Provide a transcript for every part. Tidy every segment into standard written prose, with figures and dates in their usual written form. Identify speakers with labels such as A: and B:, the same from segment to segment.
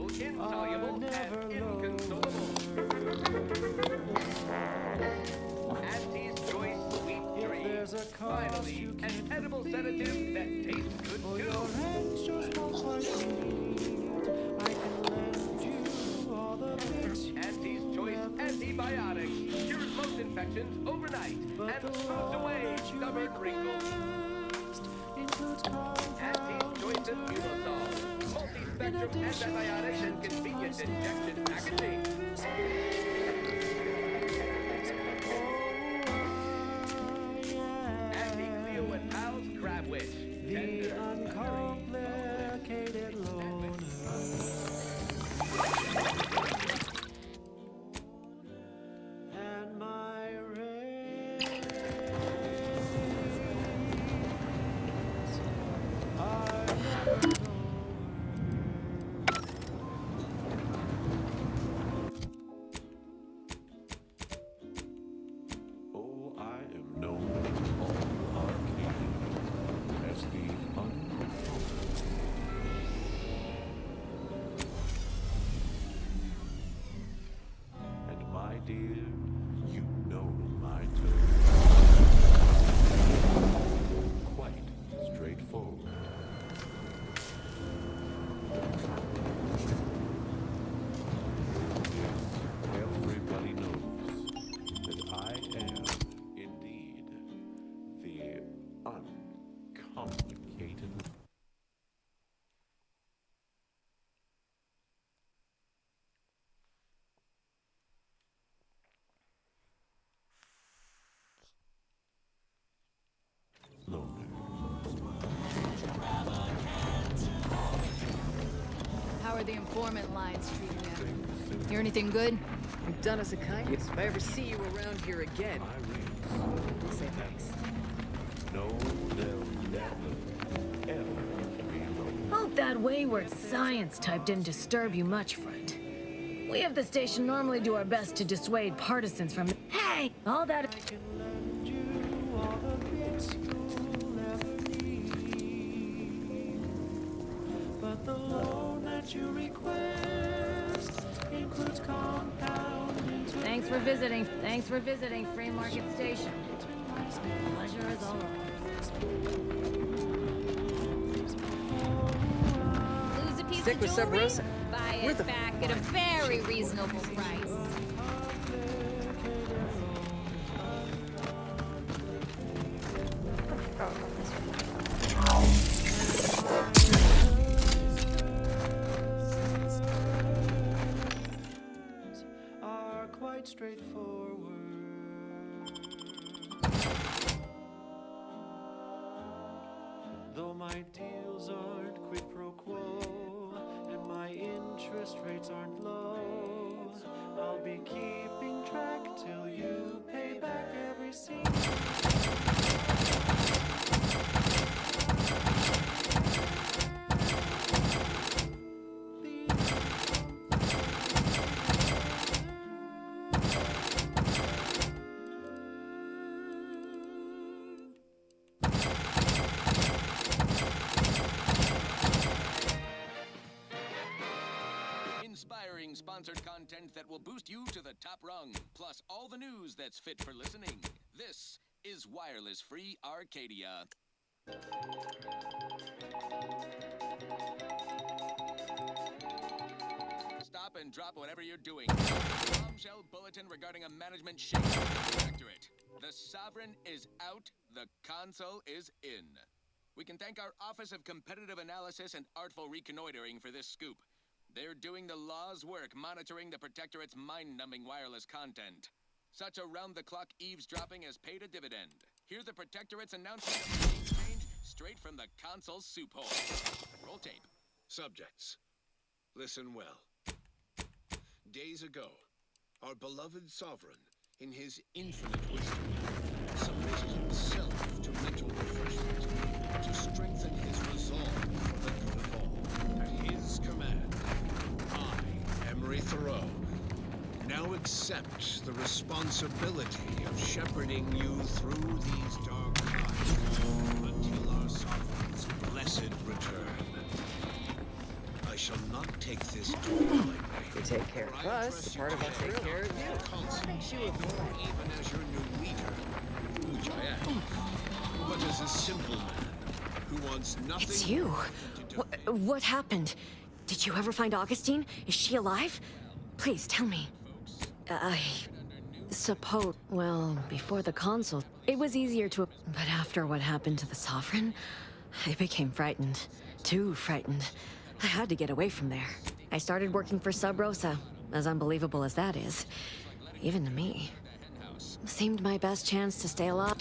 A: unstoppable, insoluble, and inconsolable. Auntie's Choice Sweet Dream. Finally, an edible sedative that tastes good too. Auntie's Choice Antibiotics cures most infections overnight and smooths away stubborn wrinkles. Auntie's Choice Immunosol, multi-spectrum antibiotics and convenient injection packaging. Anti-Cleo and Pals Crab Wish. Tender, uncomplicated loner. And my rays are never over.
B: Oh, I am known in all Arcadia as the uncontrollable. And my dear, you know my tone. Quite straightforward. Everybody knows that I am indeed the uncomplicated. Loner.
C: How are the informant lines treating you? Hear anything good?
D: You've done us a kindness. If I ever see you around here again, I'll say thanks.
B: No, they'll never, ever be alone.
E: Hope that wayward science type didn't disturb you much, friend. We of the station normally do our best to dissuade partisans from— Hey! All that—
F: But the loan that you request includes compound interest.
E: Thanks for visiting. Thanks for visiting Free Market Station. Pleasure is all ours.
C: Lose a piece
D: Stick
C: of
D: with
C: jewelry?
D: Sabrosa.
C: Buy
D: We're
C: it
D: the
C: back at a very reasonable price.
F: Are quite straightforward. Though my deals aren't quid pro quo and my interest rates aren't low, I'll be keeping track till you pay back every scene.
A: Inspiring sponsored content that will boost you to the top rung, plus all the news that's fit for listening. This is Wireless Free Arcadia. Stop and drop whatever you're doing. Bombshell bulletin regarding a management shake. Protectorate. The Sovereign is out, the console is in. We can thank our Office of Competitive Analysis and Artful Reconnoitering for this scoop. They're doing the law's work monitoring the Protectorate's mind-numbing wireless content. Such around-the-clock eavesdropping has paid a dividend. Hear the Protectorate's announcement of the exchange straight from the console's soup hole. Roll tape.
G: Subjects, listen well. Days ago, our beloved sovereign, in his infinite wisdom, submitted himself to mental refreshment to strengthen his resolve for the good of all. At his command, I, Emery Thoreau, now accept the responsibility of shepherding you through these dark times until our sovereign's blessed return. I shall not take this dog my way.
D: You take care of us, part of us take care of you. What makes you a boy?
G: Even as your new leader, which I am. But as a simple man who wants nothing.
H: It's you. What happened? Did you ever find Augustine? Is she alive? Please tell me. I suppose, well, before the console, it was easier to. But after what happened to the Sovereign, I became frightened. Too frightened. I had to get away from there. I started working for Sub Rosa, as unbelievable as that is. Even to me. Seemed my best chance to stay alive.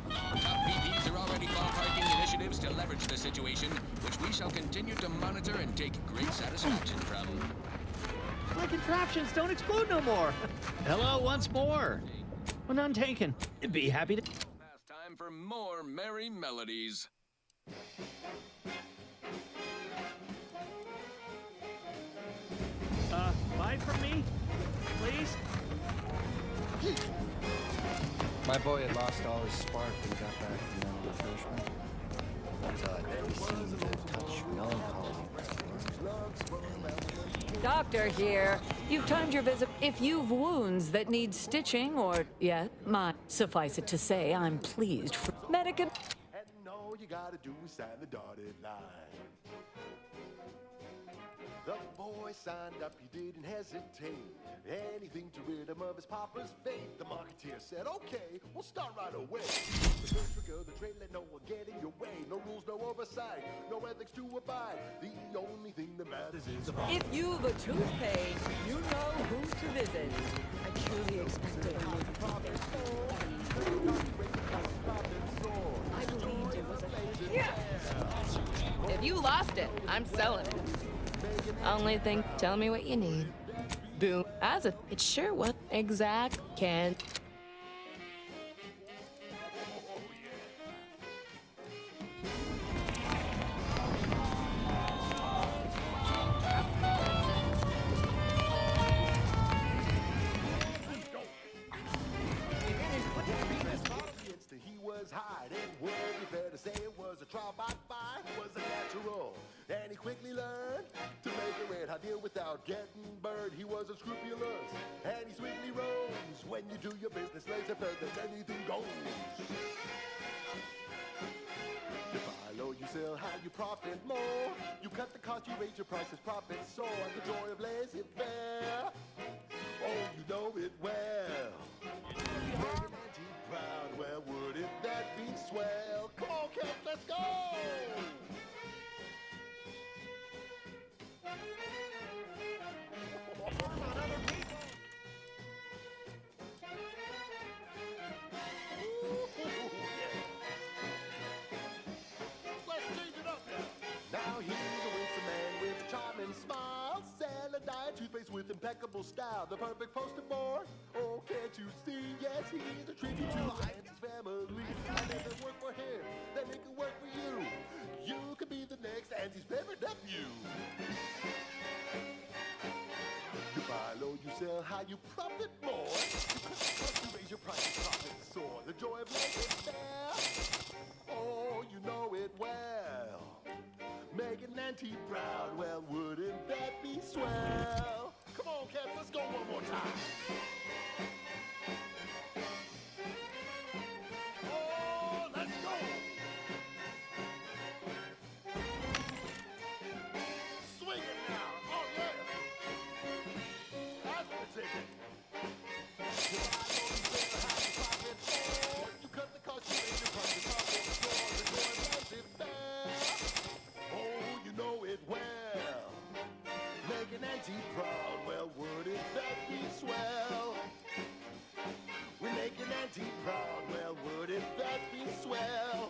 A: Top VPs are already ballparking initiatives to leverage the situation, which we shall continue to monitor and take great satisfaction from.
I: My contraptions don't explode no more. Hello once more. Well, none taken. Be happy to.
A: Past time for more merry melodies.
I: Buy from me, please.
J: My boy had lost all his spark when he got back from the refreshment. He seemed to touch melancholy.
K: Doctor here. You've timed your visit. If you've wounds that need stitching or, suffice it to say, I'm pleased for medicament.
L: And all you gotta do is sign the dotted line. The boy signed up, he didn't hesitate. Anything to rid him of his papa's fate. The marketeer said, okay, we'll start right away. The first trigger, the train, let no one get in your way. No rules, no oversight, no ethics to abide. The only thing that matters is the
K: If you've a tooth pain, you know who to visit.
C: I truly expected a more profit. I believed it was a
D: If you lost it, I'm selling it.
K: Only thing, tell me what you need. Boom. As a, it sure was. Exact. Can.
L: he was hiding. Would be fair to say it was a trial by fire. It was a natural. And he quickly learned to make a red hot deal without getting burned. He was unscrupulous, and he sweetly rose. When you do your business, lays up then anything goes. You buy low, you sell high, you profit more. You cut the cost, you raise your prices, profits soar. The joy of laissez-faire. Oh, you know it well. Making Auntie proud, well, wouldn't that be swell? Come on, kids, let's go! Now he's a winsome man with a charming smile, celandine toothpaste with impeccable style, the perfect poster boy. Oh, can't you see? Yes, he's a tribute to Auntie's family. And if it work for him, then it can work for you. You could be the next Auntie's favorite nephew. You buy low, you sell high, you profit more. You raise your prices, profits soar. The joy of life is there. Oh, you know it well. Making Auntie proud, well, wouldn't that be swell? Come on, cats, let's go one more time. Oh, let's go. Swing it now. Oh, yeah. That's the ticket. You cut the cost, you raise your price, the profit soar. The joy of life is fair. Oh, you know it well. Making Auntie proud, well, wouldn't that be swell? We're making Auntie proud, well, wouldn't that be swell?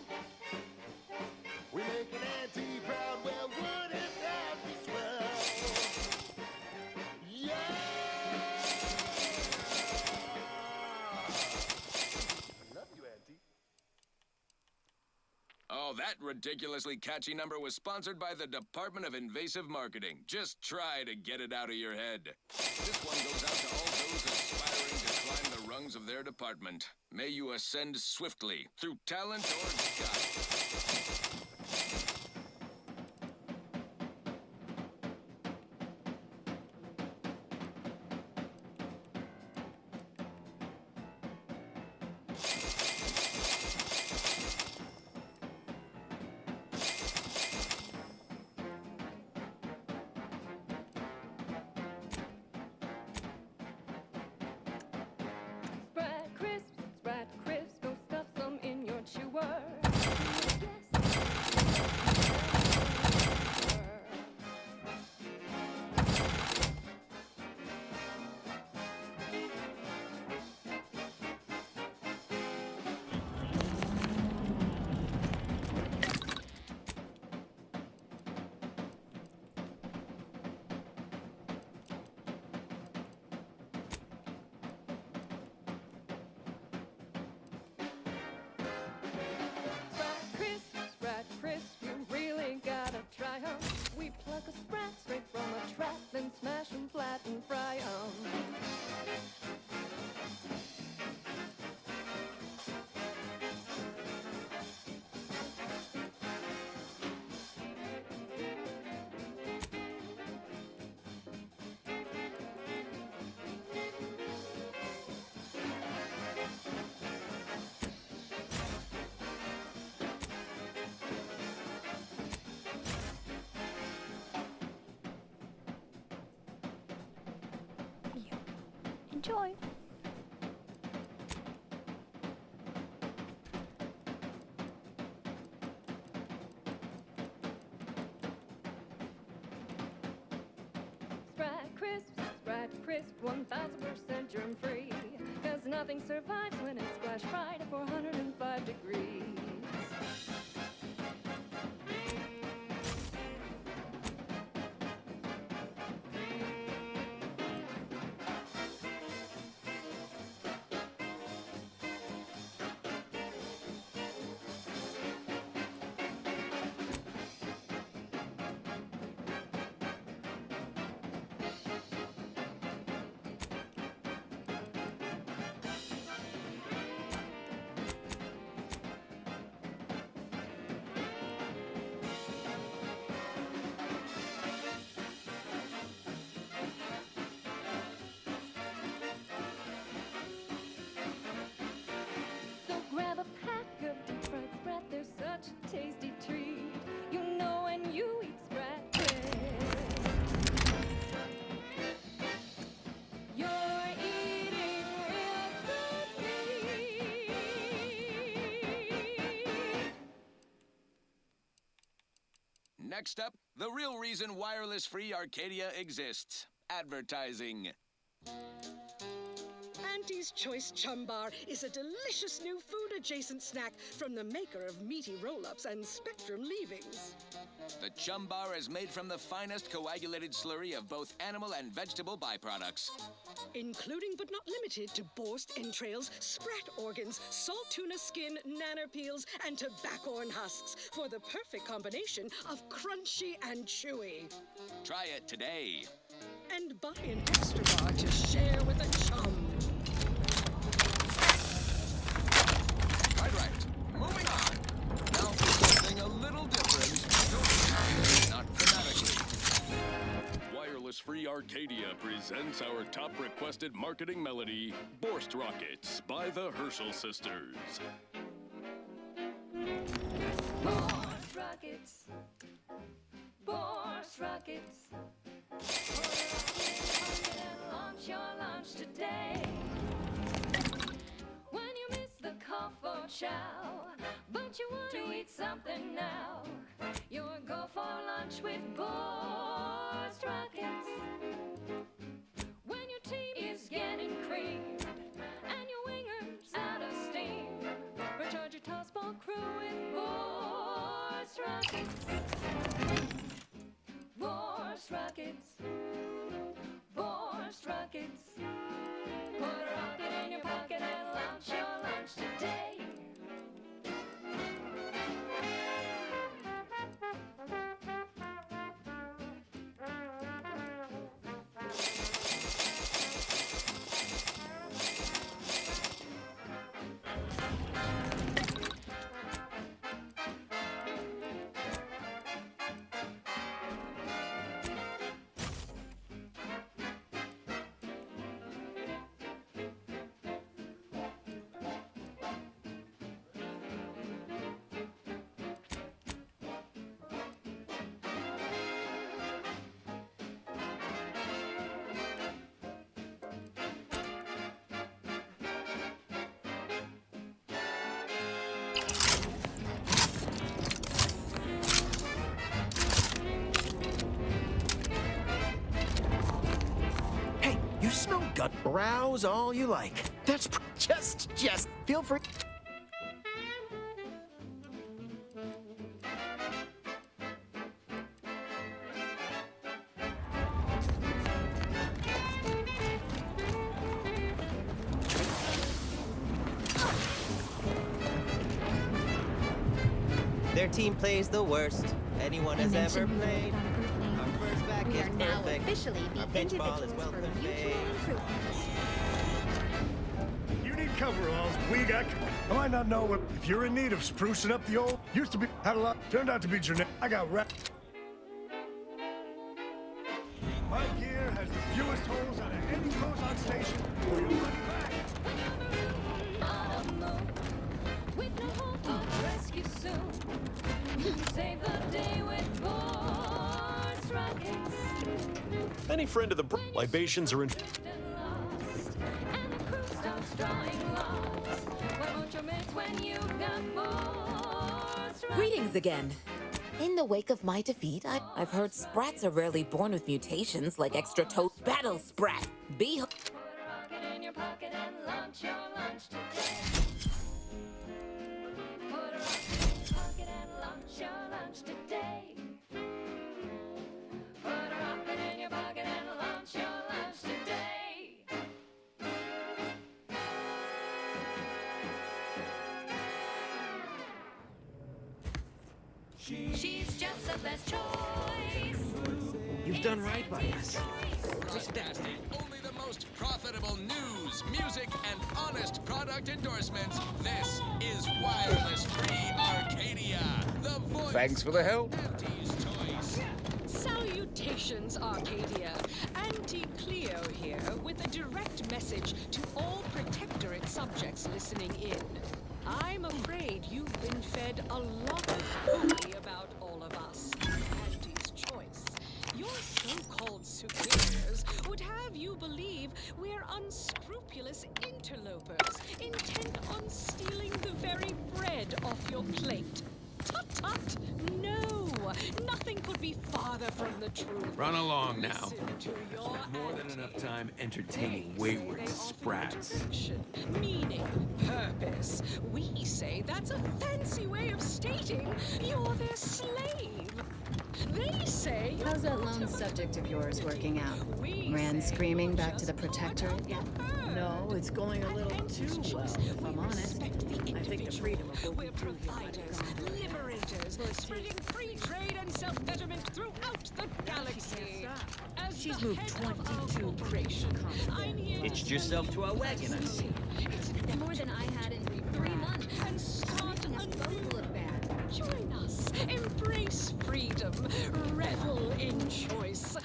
L: We're making Auntie proud, well, wouldn't that be swell? Yeah! I love you, Auntie.
A: Oh, that ridiculously catchy number was sponsored by the Department of Invasive Marketing. Just try to get it out of your head. This one goes out to all those aspiring to climb the rungs of their department. May you ascend swiftly through talent or guile.
H: Enjoy.
M: Sprite crisp, 1000% germ free. Cause nothing survives when it's splash fried at 405 degrees. Tasty treat, you know when you eat Sprat Crisp, you're eating real good.
A: Next up, the real reason wireless-free Arcadia exists. Advertising.
N: Auntie's Choice Chum Bar is a delicious new food-adjacent snack from the maker of meaty roll-ups and Spectrum leavings.
A: The Chum Bar is made from the finest coagulated slurry of both animal and vegetable byproducts.
N: Including but not limited to borscht entrails, sprat organs, salt tuna skin, nanner peels, and tobaccorn husks for the perfect combination of crunchy and chewy.
A: Try it today.
N: And buy an extra bar to share with a chum.
A: Right. Moving on. Now for something a little different. Not phonetically.
O: Wireless-free Arcadia presents our top-requested marketing melody, Borscht Rockets by the Herschel Sisters.
M: Borscht Rockets, Borscht Rockets. Launch your lunch today. When you miss the cough or chow, but you want to eat something now, you'll go for lunch with Borscht Rockets. When your team is getting creamed and your wingers out of steam, recharge your tossball crew with Borscht Rockets. Borscht Rockets, Borscht Rockets. Put a rocket in your pocket and launch your lunch today.
I: You smell gut. Browse all you like. That's just feel free.
P: Their team plays the worst anyone has ever played. Our first back is perfect.
Q: Officially
P: Our bench ball is well conveyed.
R: You need coveralls, we got. I might not know if you're in need of sprucing up the old. Used to be, had a lot, turned out to be generic. I got wrapped. My gear has the fewest holes out of any Kozak station. For your money back.
M: With no hope of rescue soon, you can save the day with Borscht Rockets.
F: Any friend of the libations are in.
M: drawing lots. Why won't you mix when you've got Boar's Rockets?
Q: Greetings again. In the wake of my defeat, I've heard sprats are rarely born with mutations like extra tote battle sprat. Be
M: Put a rocket in your pocket and launch your lunch today. Put a rocket in your pocket and launch your lunch today. Put a rocket in your pocket and launch your lunch today. She's just the best choice.
I: You've done right by us.
A: Broadcasting only the most profitable news, music, and honest product endorsements. This is Wireless Free Arcadia, the voice.
S: Thanks for the help.
A: Auntie's choice.
N: Salutations, Arcadia. Auntie Cleo here with a direct message to all Protectorate subjects listening in. I'm afraid you've been fed a lot of hooey about all of us. Auntie's choice. Your so-called superiors would have you believe we're unscrupulous interlopers, intent on stealing the very bread off your plate. Tut-tut! No! Nothing could be farther from the truth.
I: Run along now.
N: Listen to your
I: More than enough time entertaining wayward sprats.
N: meaning, purpose. We say that's a fancy way of stating you're their slave. They say you're
C: How's that lone subject of yours working out? Ran screaming back to the Protectorate yet?
D: No, it's going a little too well, if I'm honest. I think the freedom of what we
N: We're
D: do
N: providers, liberators, spreading free trade and self-betterment throughout the galaxy. As
D: She's
N: the
D: moved
N: head of our
D: 22
N: corporation, I'm here
I: Hitched
N: to
I: yourself
N: tell
I: to a
N: you
I: wagon, I
N: that
I: see.
N: it's more than I had in 3 months. And start a new bad. Join us. Embrace freedom. Revel in choice.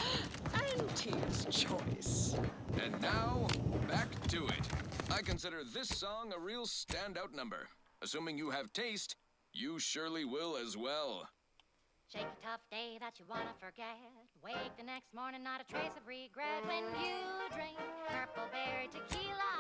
N: Auntie's choice.
A: And now, back to it. I consider this song a real standout number. Assuming you have taste, you surely will as well.
M: Shake a tough day that you wanna forget. Wake the next morning, not a trace of regret when you drink Purple Berry Tequila.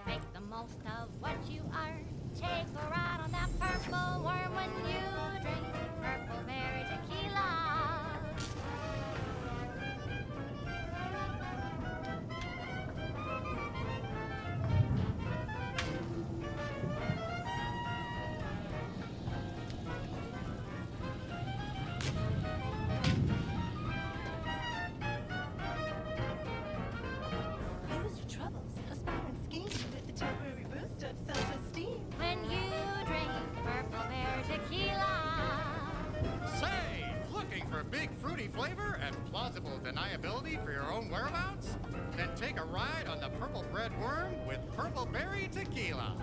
M: Make the most of what you are. Take a ride on that purple worm when you drink Purple Berry Tequila.
T: Use your troubles, aspire and scheme with the temporary boost of self-esteem.
M: When you drink Purple Berry Tequila.
U: Say, looking for big fruity flavor and plausible deniability for your own whereabouts? Then take a ride on the Purple Bread Worm with Purple Berry Tequila.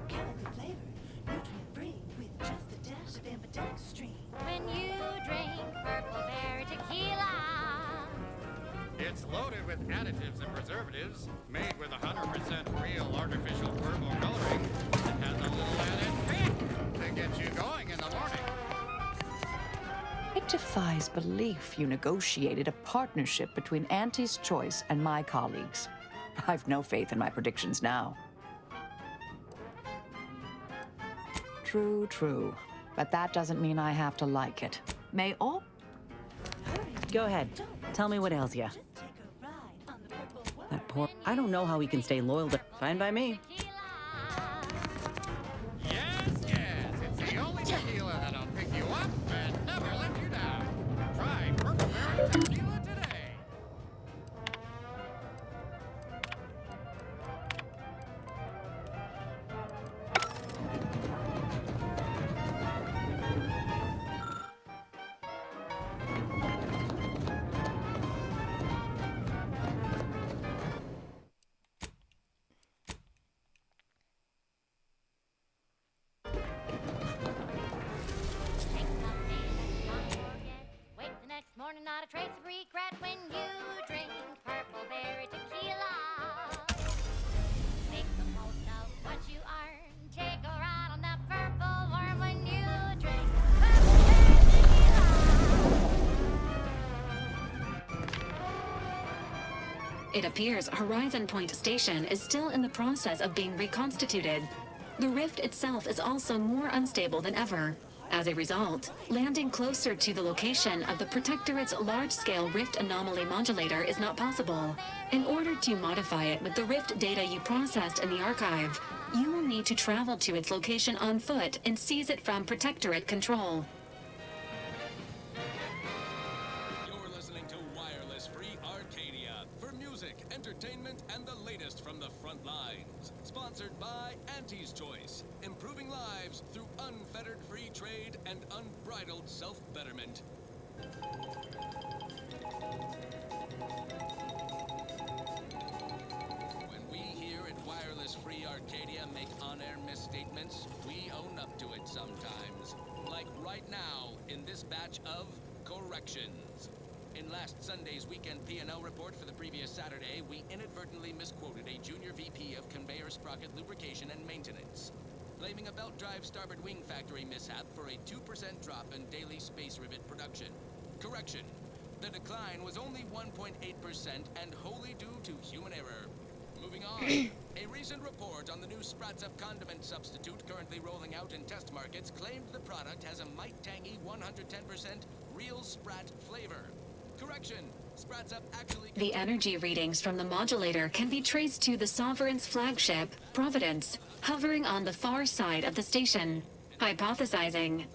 T: Chemical flavor, nutrient-free with just a dash of ambidextrine.
M: When you drink Purple Berry Tequila.
U: It's loaded with additives and preservatives, made with 100% real artificial purple coloring, and has a little added kick to get you going in the morning.
K: It defies belief you negotiated a partnership between Auntie's Choice and my colleagues. I've no faith in my predictions now. True, true. But that doesn't mean I have to like it. May all...
V: Go ahead. Tell me what ails ya. That poor... I don't know how he can stay loyal to... Fine by me.
U: Yes, it's the only tequila that'll pick you up and never let you down. Try Purple Berry Tequila today.
B: It appears Horizon Point Station is still in the process of being reconstituted. The rift itself is also more unstable than ever. As a result, landing closer to the location of the Protectorate's large-scale rift anomaly modulator is not possible. In order to modify it with the rift data you processed in the archive, you will need to travel to its location on foot and seize it from Protectorate control.
A: You're listening to Wireless Free Arcadia for music, entertainment, and the latest from the front lines. Sponsored by Auntie's Choice, improving lives through unfettered free trade and unbridled self-betterment. When we here at Wireless Free Arcadia make on-air misstatements, we own up to it sometimes. Like right now, in this batch of corrections. In last Sunday's weekend P&L report for the previous Saturday, we inadvertently misquoted a junior VP of conveyor sprocket lubrication and maintenance, blaming a belt drive starboard wing factory mishap for a 2% drop in daily space rivet production. Correction. The decline was only 1.8% and wholly due to human error. Moving on. A recent report on the new Sprats Up condiment substitute currently rolling out in test markets claimed the product has a might tangy 110% real Sprat flavor. Correction. Sprats Up actually...
B: The energy readings from the modulator can be traced to the Sovereign's flagship, Providence, hovering on the far side of the station. Hypothesizing.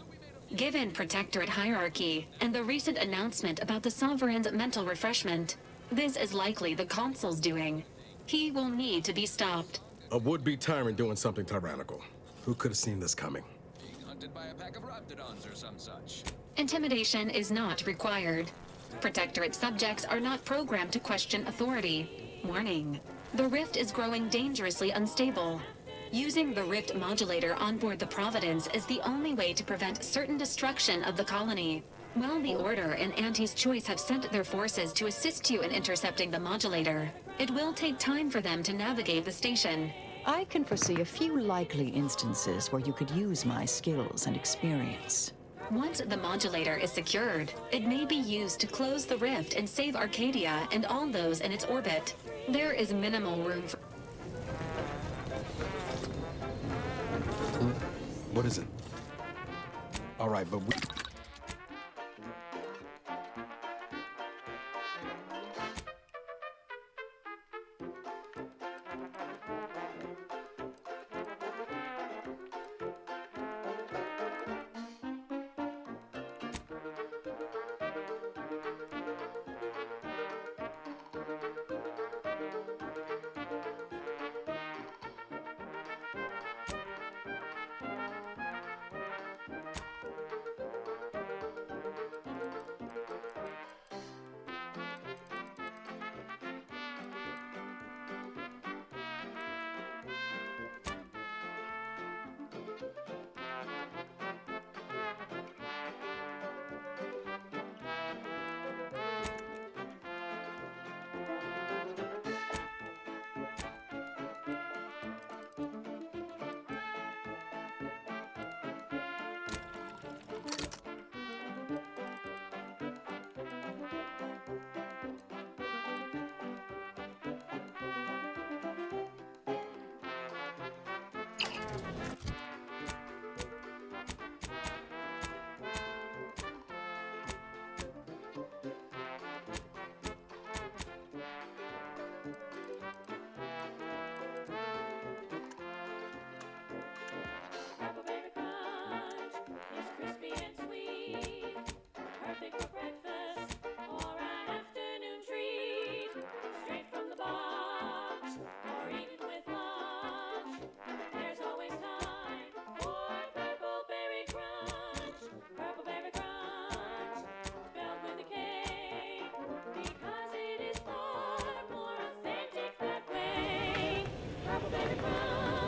B: Given Protectorate hierarchy and the recent announcement about the Sovereign's mental refreshment, this is likely the Consul's doing. He will need to be stopped.
S: A would-be tyrant doing something tyrannical. Who could have seen this coming?
A: Being hunted by a pack of raptidons or some such.
B: Intimidation is not required. Protectorate subjects are not programmed to question authority. Warning. The rift is growing dangerously unstable. Using the rift modulator on board the Providence is the only way to prevent certain destruction of the colony. While the Order and Auntie's Choice have sent their forces to assist you in intercepting the modulator, it will take time for them to navigate the station.
K: I can foresee a few likely instances where you could use my skills and experience.
B: Once the modulator is secured, it may be used to close the rift and save Arcadia and all those in its orbit. There is minimal room for...
S: What is it? All right, but we...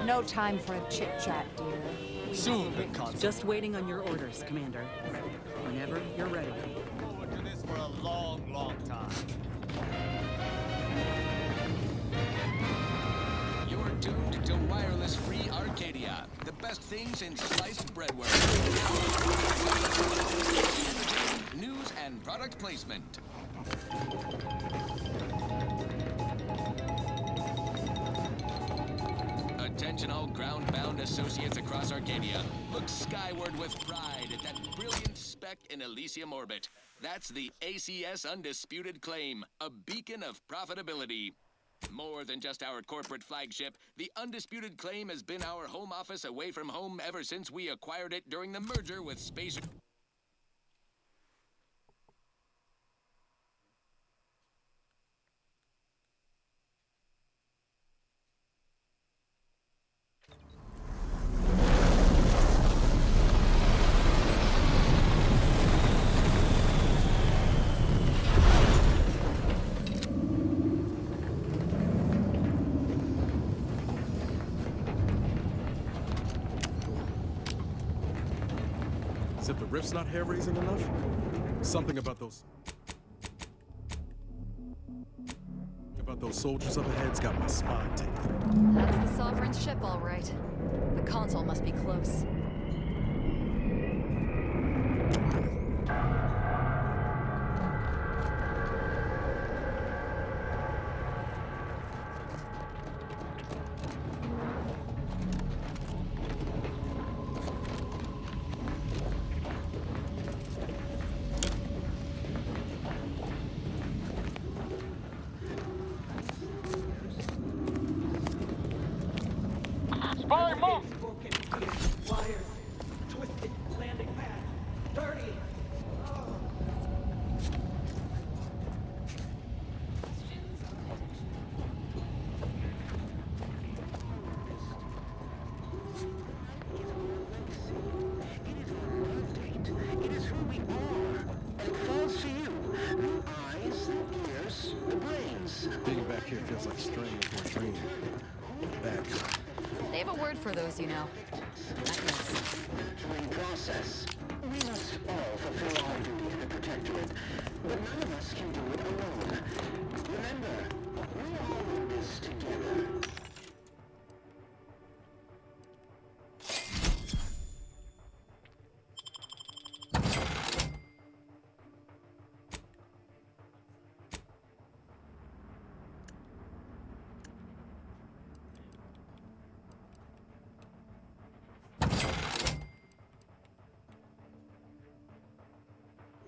K: No time for a chit-chat, dear.
S: Soon,
V: Just waiting on your orders, Commander. Whenever you're ready.
L: Forward to this for a long, long time.
A: You're tuned to Wireless Free Arcadia, the best things in sliced breadware. News and product placement. and all ground-bound associates across Arcadia look skyward with pride at that brilliant speck in Elysium orbit. That's the ACS Undisputed Claim, a beacon of profitability. More than just our corporate flagship, the Undisputed Claim has been our home office away from home ever since we acquired it during the merger with Space...
S: As if the rift's not hair-raising enough? Something about those soldiers up ahead's got my spine tingling.
C: That's the Sovereign's ship, all right. The console must be close.
L: Spy, move!
T: Wires, twisted, landing pad, dirty.
L: It is who we are, and it falls to you. The eyes, the ears, the brains.
S: Being back here feels like straying into a dream. Bad guy.
C: They have a word for those, you know.
L: Nurturing process. We must all fulfill our duty to the Protectorate, but none of us can do it alone. Remember, we're all in this together.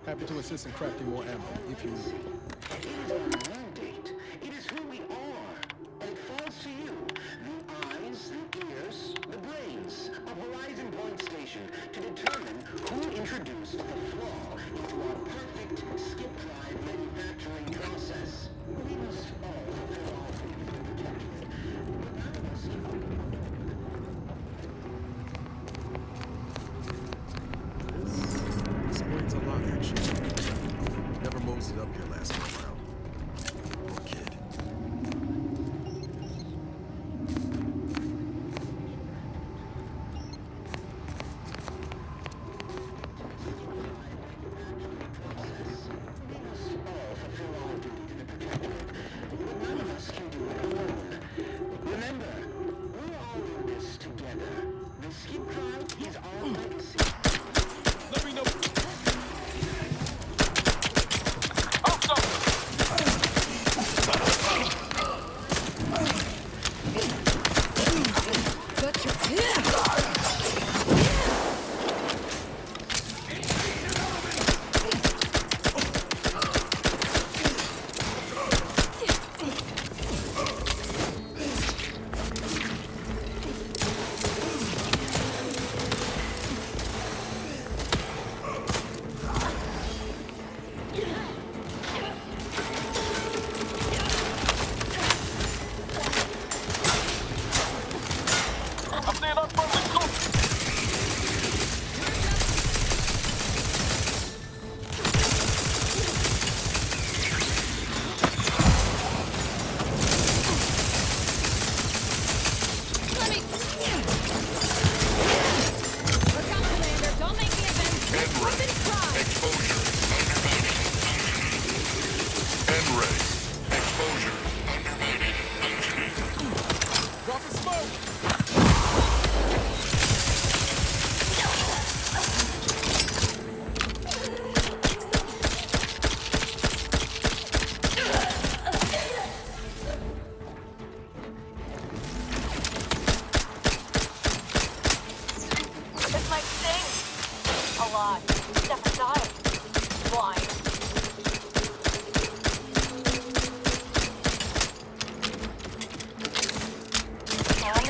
S: Happy to assist in crafting more ammo, if you need.
L: It is our mandate. It is who we are. And it falls to you. The eyes, the ears, the brains of Horizon Point Station to determine who introduced the flaw into our perfect skip drive manufacturing process. We must all fulfill our duty to the Protectorate, but none of us can.
S: Explains a lot, actually. Never moseyed up here last time around.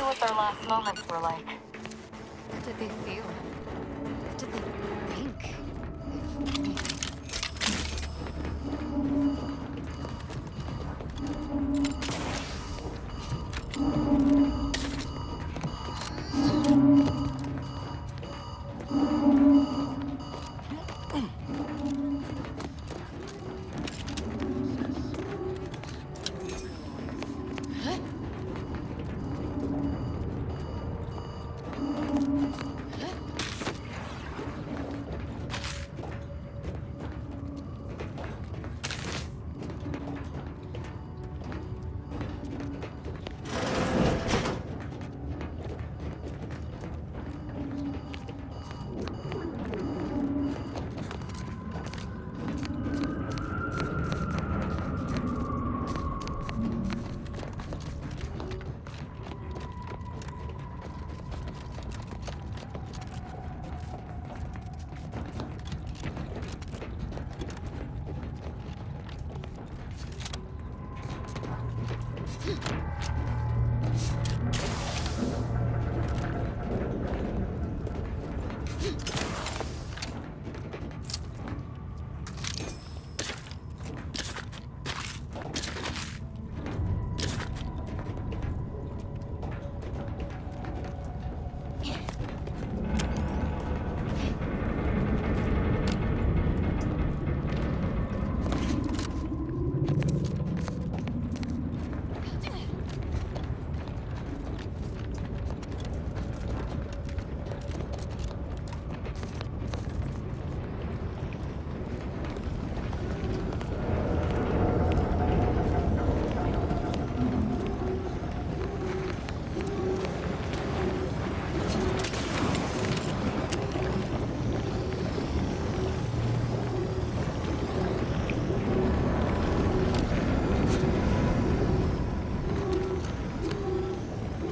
B: what their last moments were like.
C: What did they feel? What did they think? If anything?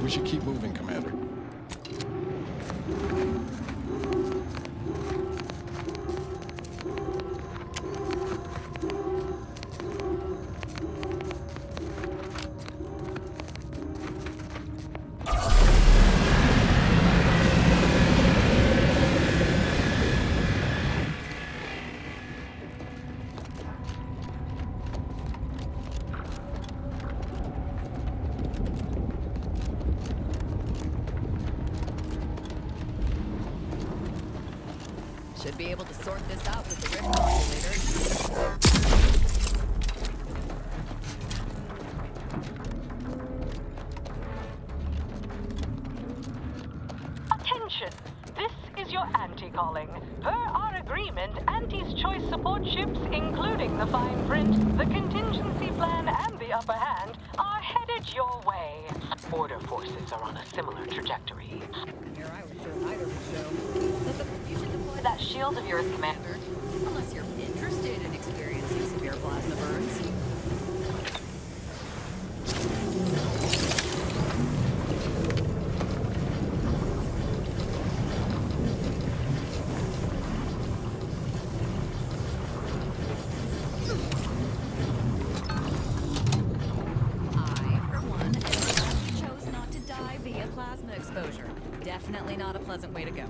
S: We should keep moving, Commander.
D: Should be able to sort this out with the rift modulator.
E: Attention! This is your Auntie calling. Per our agreement, Auntie's choice support ships, including the fine print, the contingency plan, and the upper hand, are headed your way. Order forces are on a similar trajectory.
D: Here I was sure neither would show. You should deploy
B: That shield of yours, Commander.
D: unless you're interested in experiencing severe plasma burns. Chose not to die via plasma exposure. Definitely not a pleasant way to go.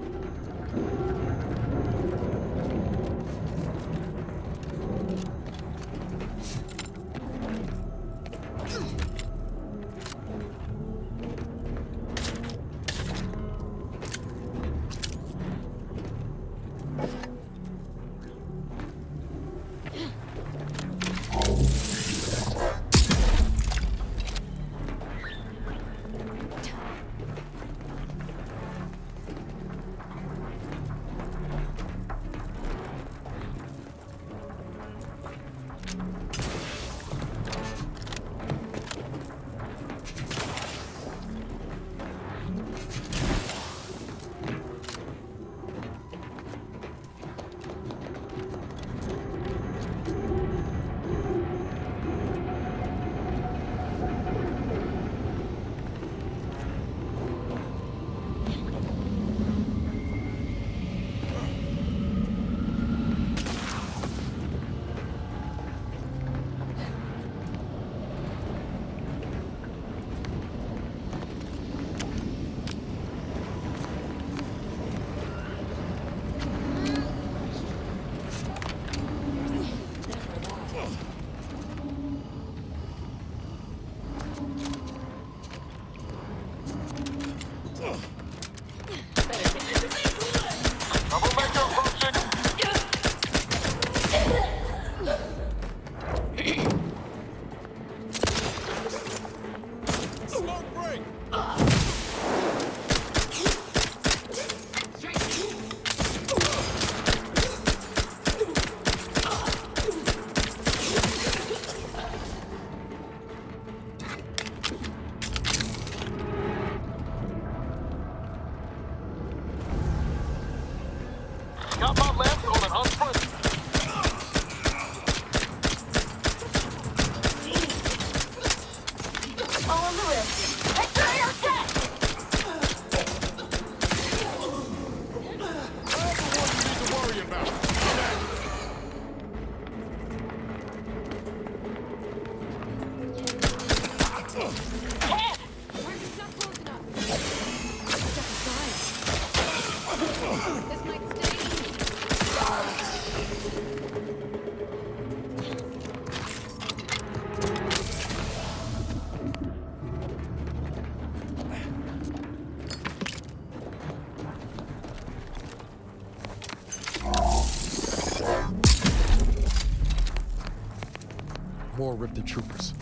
S: rifted troopers.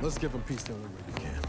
S: Let's give them peace the only way we can.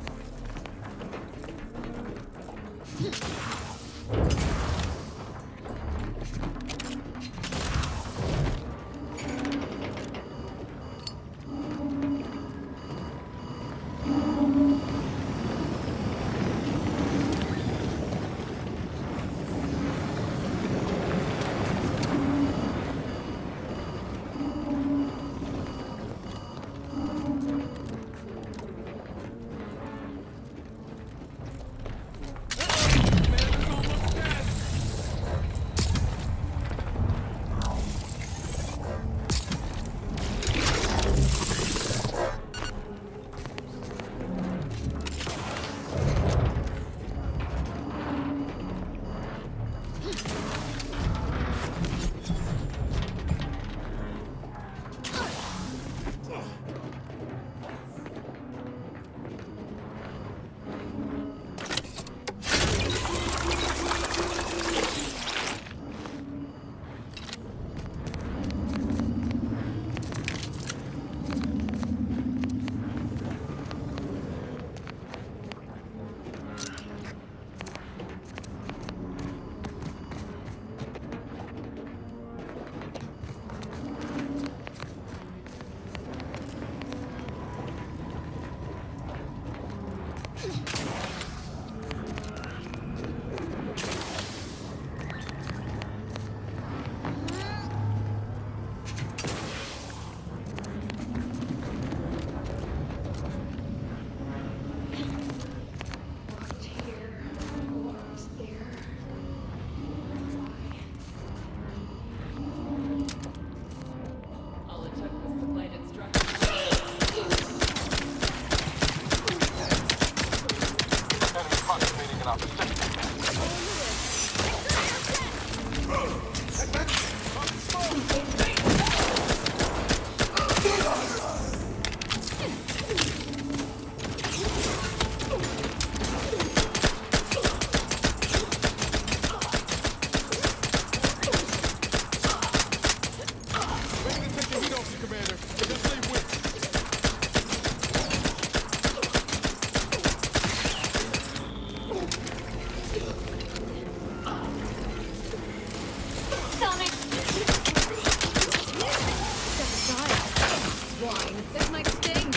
C: This might sting.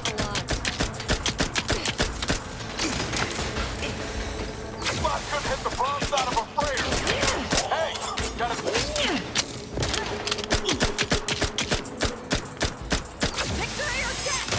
C: A lot.
L: Spot could hit the wrong side of a freighter. Hey, gotta...
C: Victory or death!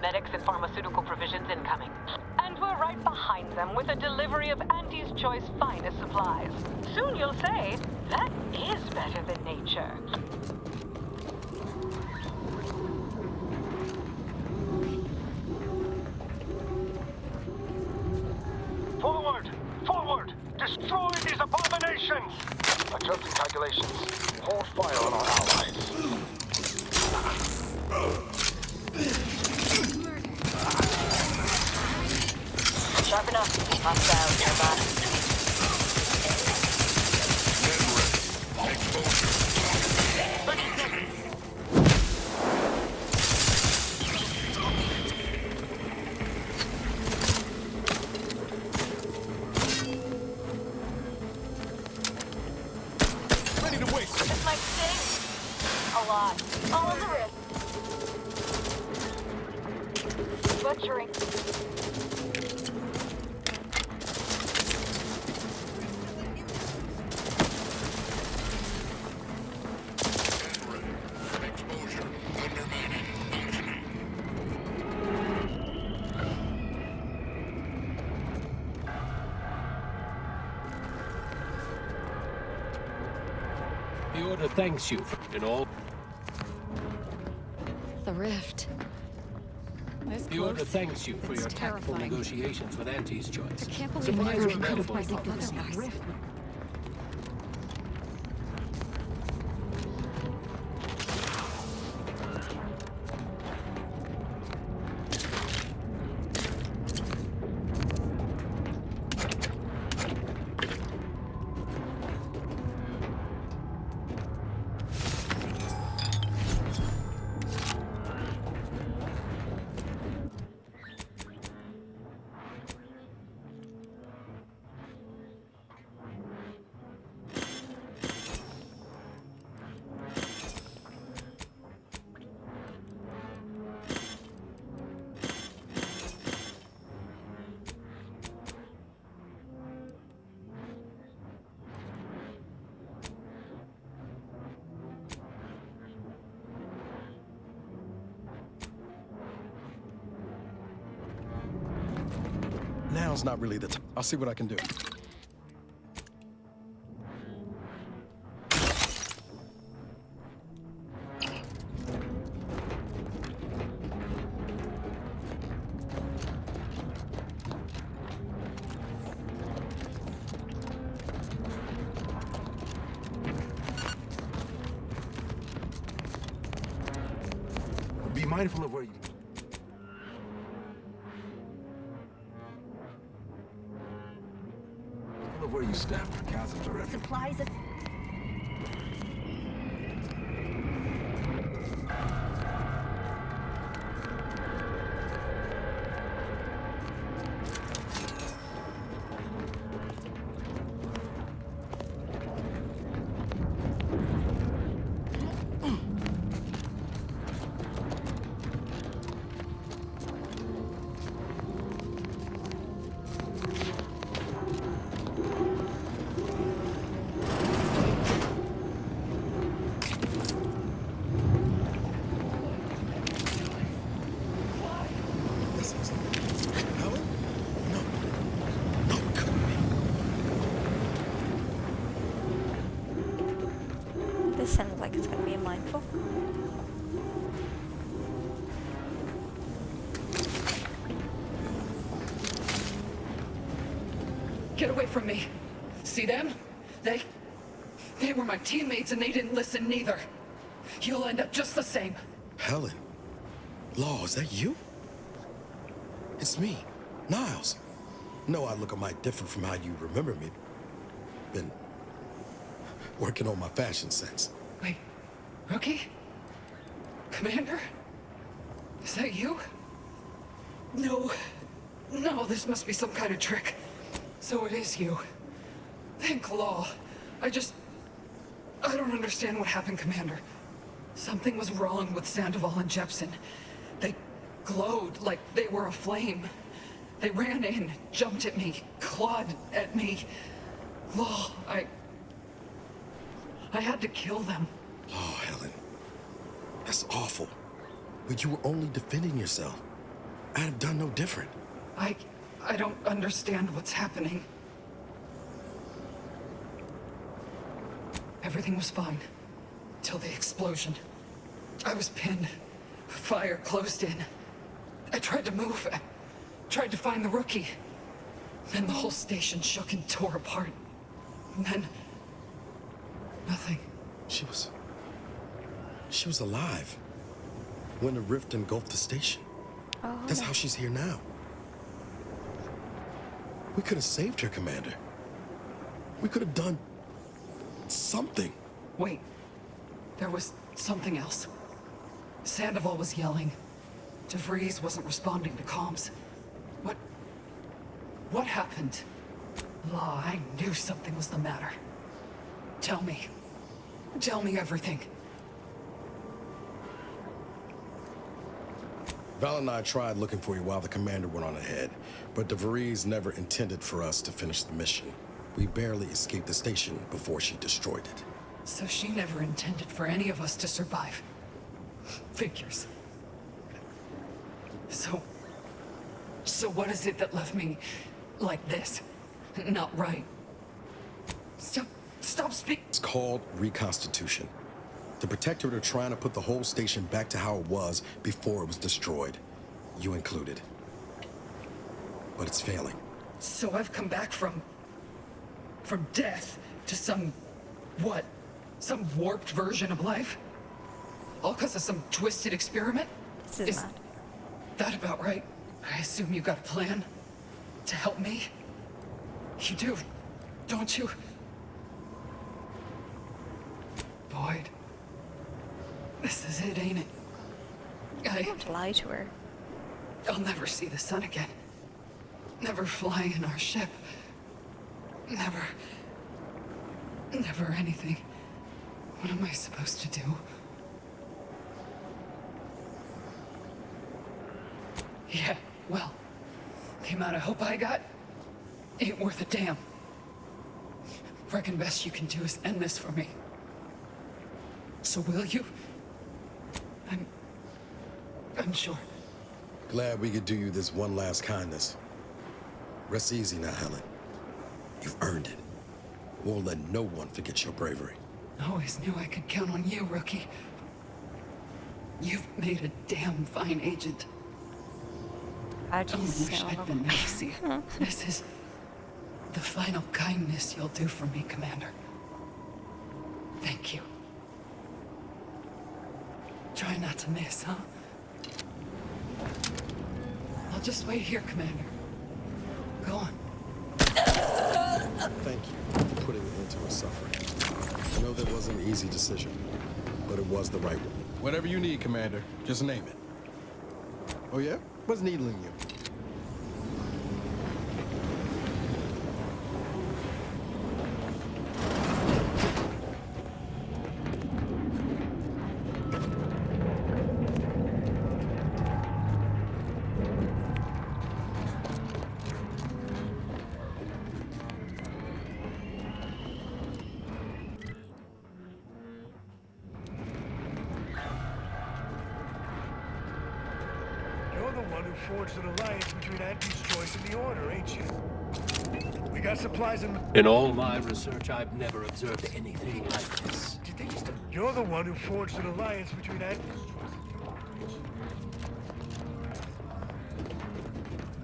E: Medics and pharmaceutical provisions incoming. And we're right behind them with a delivery of Auntie's Choice finest supplies. Soon you'll say, that is better than nature.
L: Forward! Forward! Destroy these abominations! Adjusting calculations. Hold fire on our allies.
E: Sharp enough. Hostile nearby.
L: Ready to waste.
E: This might sting. A lot. All on the wrist. Butchering.
G: Yoda thanks you for it all.
C: The rift. This
G: Yoda
C: close.
G: thanks you for
C: It's
G: your tactful
C: terrifying.
G: negotiations with Auntie's choice.
C: I can't believe
G: Supplies
C: never
G: are
C: could have
G: available.
C: predicted otherwise.
R: Now's not really the time. I'll see what I can do. Be mindful of where you... where you step. Chasms are everywhere.
T: Supplies of...
J: This sounds like it's going to be a mindful.
K: Get away from me. See them? They were my teammates and they didn't listen neither. You'll end up just the same.
R: Helen. Law, is that you? It's me, Niles. No, I look a mite different from how you remember me. Been working on my fashion sense.
K: Wait, Rookie? Commander? Is that you? No, this must be some kind of trick. So it is you. Thank Law. I don't understand what happened, Commander. Something was wrong with Sandoval and Jepson. They glowed like they were aflame. They ran in, jumped at me, clawed at me. Law, I had to kill them.
R: Oh, Helen. That's awful. But you were only defending yourself. I'd have done no different.
K: I don't understand what's happening. Everything was fine. Till the explosion. I was pinned. Fire closed in. I tried to move. I tried to find the Rookie. Then the whole station shook and tore apart. And then... nothing.
R: She was alive when the rift engulfed the station.
J: Oh,
R: That's how she's here now. We could have saved her, Commander. We could have done something.
K: Wait. There was something else. Sandoval was yelling. DeVries wasn't responding to comms. What happened? Law, I knew something was the matter. Tell me. Tell me everything.
R: Val and I tried looking for you while the commander went on ahead, but DeVries never intended for us to finish the mission. We barely escaped the station before she destroyed it.
K: So she never intended for any of us to survive. Figures. So what is it that left me like this? Not right. Stop speaking.
R: It's called reconstitution. The Protectorate are trying to put the whole station back to how it was before it was destroyed. You included. But it's failing.
K: So I've come back from death to some, what? Some warped version of life? All because of some twisted experiment?
J: This is mad.
K: That about right? I assume you got a plan to help me? You do, don't you? Boyd. This is it, ain't it?
J: Don't lie to her.
K: I'll never see the sun again. Never fly in our ship. Never anything. What am I supposed to do? Yeah, well, the amount of hope I got ain't worth a damn. Reckon best you can do is end this for me. So will you? I'm sure.
R: Glad we could do you this one last kindness. Rest easy now, Helen. You've earned it. Won't let no one forget your bravery.
K: Always knew I could count on you, rookie. You've made a damn fine agent.
J: I
K: only wish I'd been there to see it. This is the final kindness you'll do for me, Commander. Thank you. Try not to miss, huh? I'll just wait here, Commander. Go on.
R: Thank you for putting an end to her suffering. I know that wasn't an easy decision, but it was the right one.
S: Whatever you need, Commander. Just name it. Oh, yeah? What's needling you?
L: Forged an alliance between Auntie's Choice and the Order, ain't you? We got supplies in...
G: In all my research, I've never observed anything like this.
L: You're the one who forged an alliance between Auntie's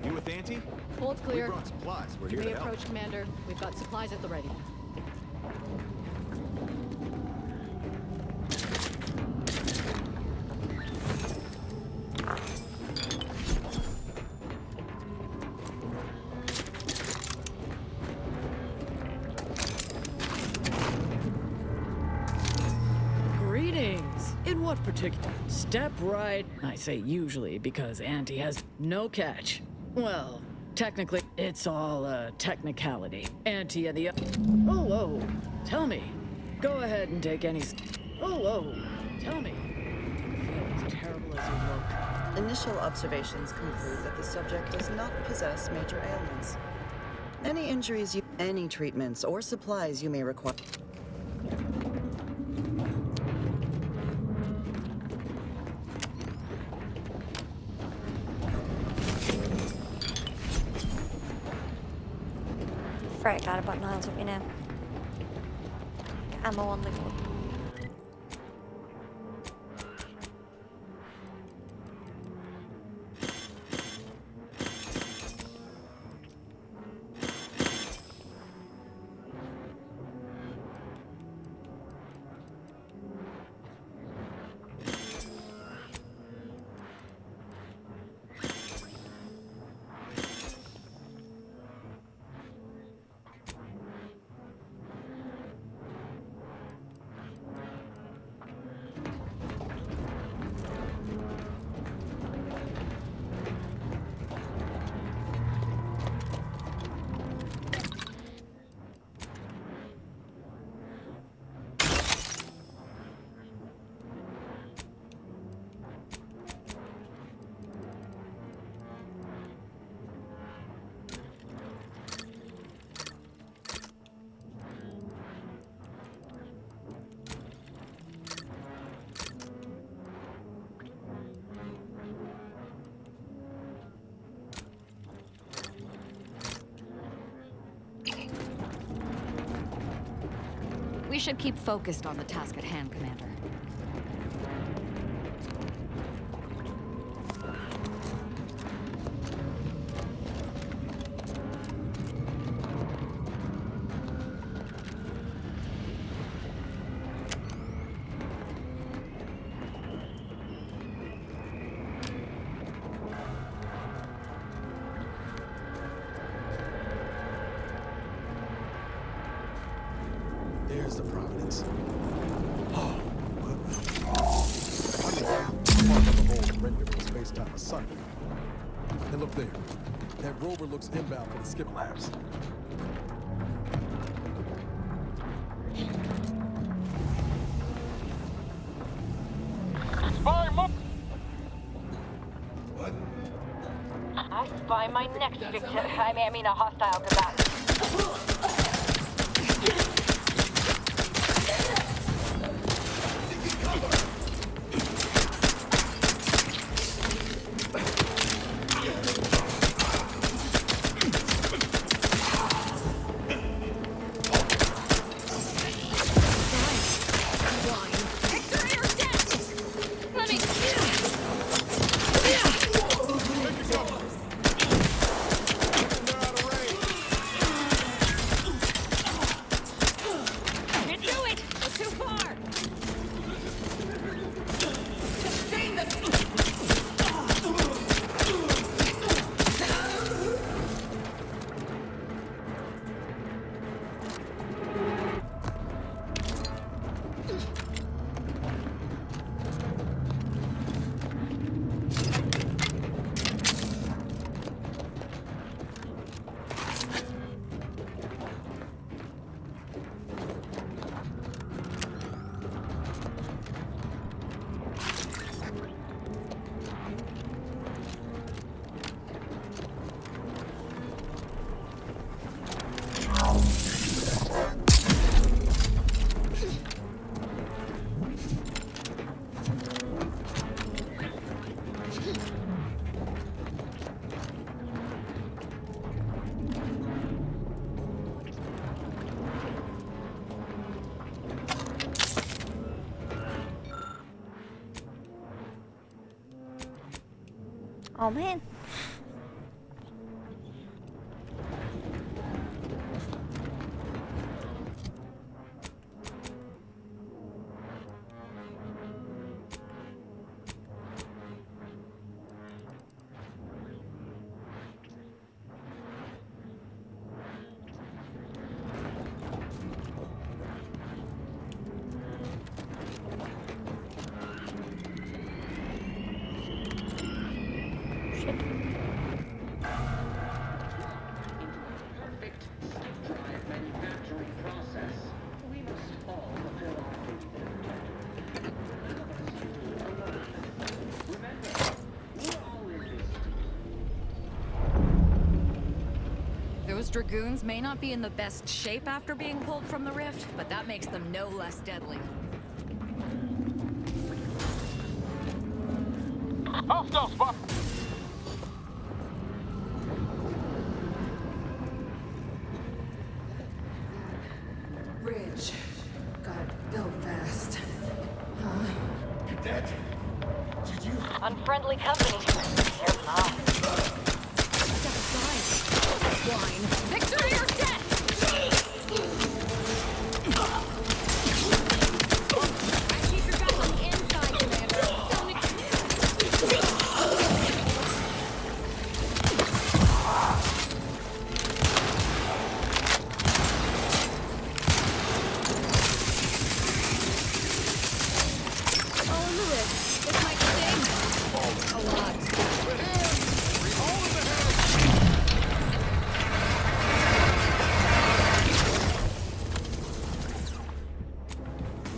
I: You with Auntie?
H: Hold clear.
I: We brought supplies. We're
H: You
I: here
H: may
I: to help.
H: approach, Commander. We've got supplies at the ready.
D: Greetings. In what particular? Step right. I say usually because Auntie has no catch. Well, technically, it's all a technicality. Auntie and the... Oh, whoa. Tell me. Go ahead and take any... Oh, whoa. Tell me. You feel as terrible as you look.
O: Initial observations conclude that the subject does not possess major ailments. Any injuries any treatments or supplies you may require.
J: Very glad about Niles with me now. Ammo on the go.
C: should keep focused on the task at hand, Commander.
R: There's the Providence. Oh, I mean, part of the whole rendering space-time asunder. And look there. That rover looks inbound for the skip labs. What?
E: I spy my next victim. I mean a hostile combatant.
J: Oh man.
C: Those Dragoons may not be in the best shape after being pulled from the rift, but that makes them no less deadly.
U: Hostile spot!
K: Ridge. Gotta go fast.
L: Cadet, did you?
E: Unfriendly company. They're not.
C: Step aside, swine. Victory or death! I keep your guys on the inside, Commander. All in the wrist. This might sting. A lot.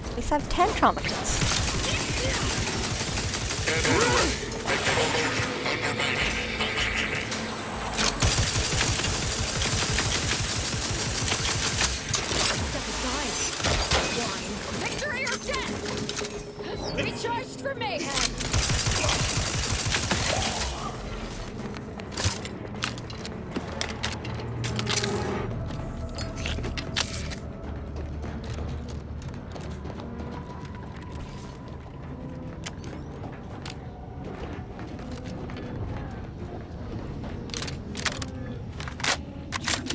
J: At least I have 10 trauma kits.
C: Step aside, swine. Victory or death! Recharged for mayhem!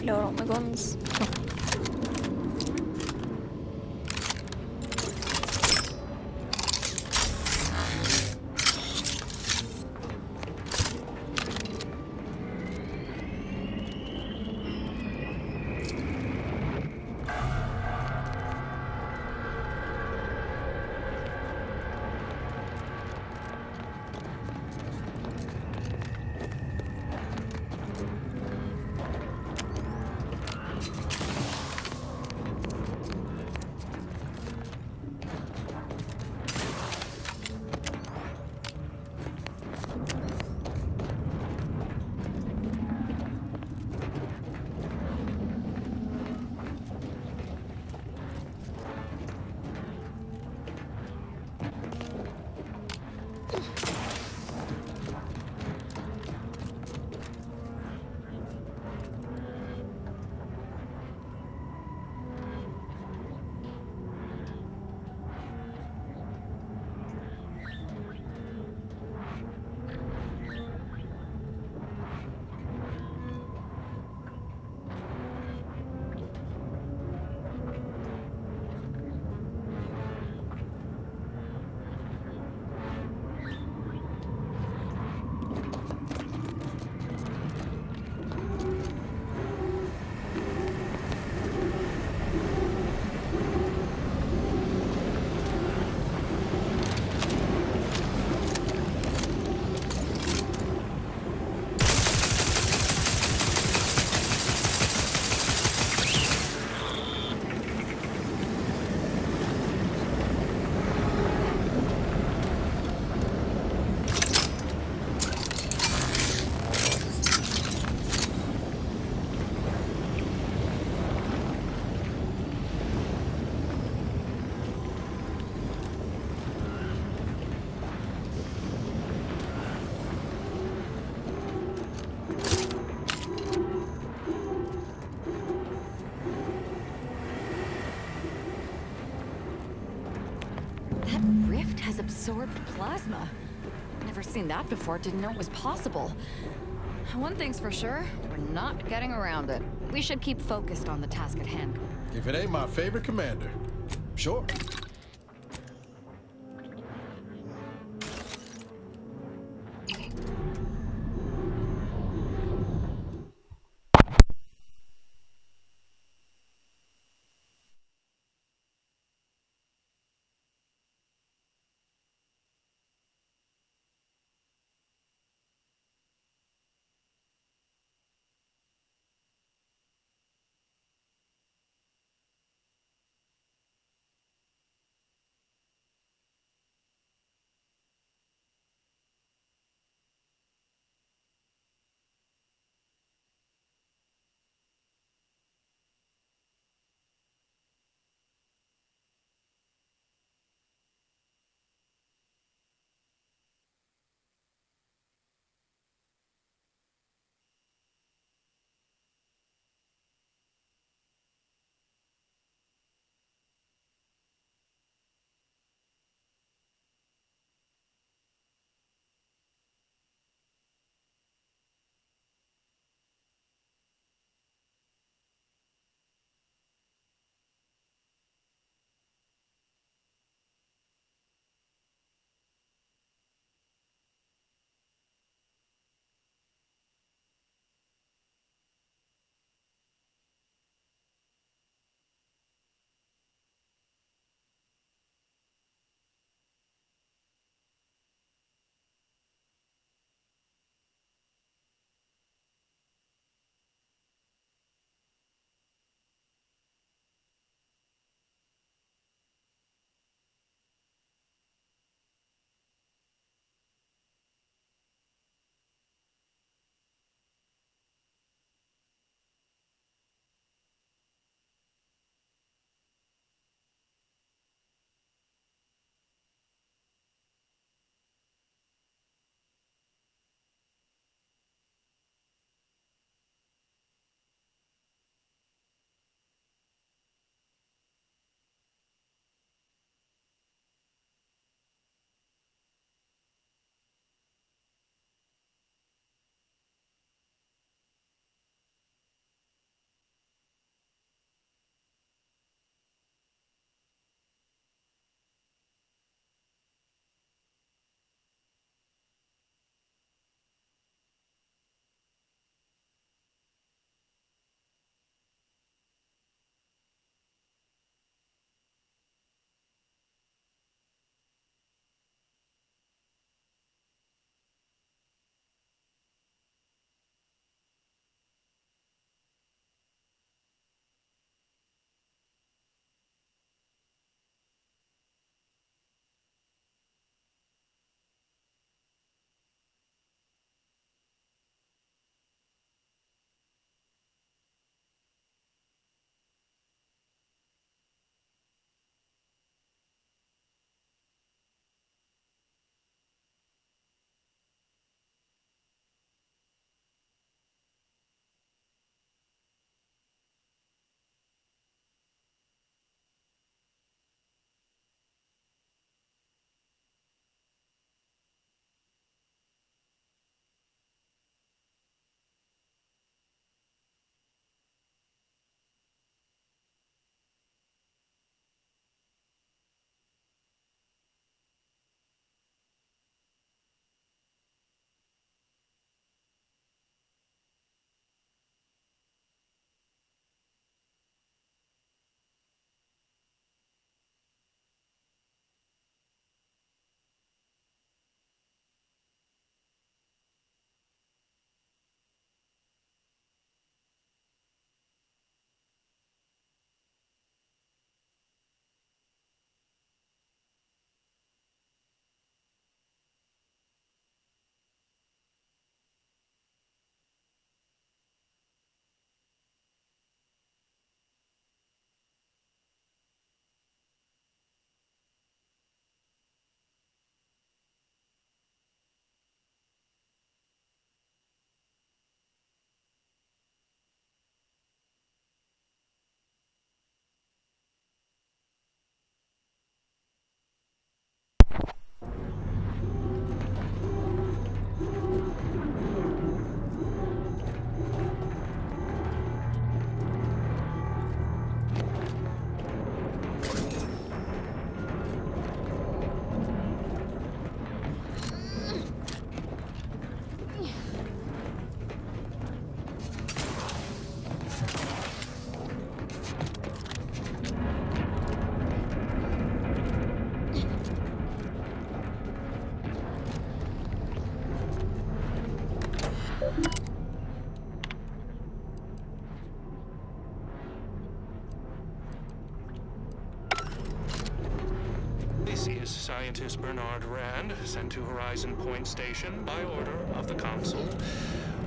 J: explore all my guns.
H: That rift has absorbed plasma. Never seen that before, didn't know it was possible. One thing's for sure, we're not getting around it. We should keep focused on the task at hand.
S: If it ain't my favorite commander. Sure.
F: Scientist Bernard Rand, sent to Horizon Point Station by order of the Council.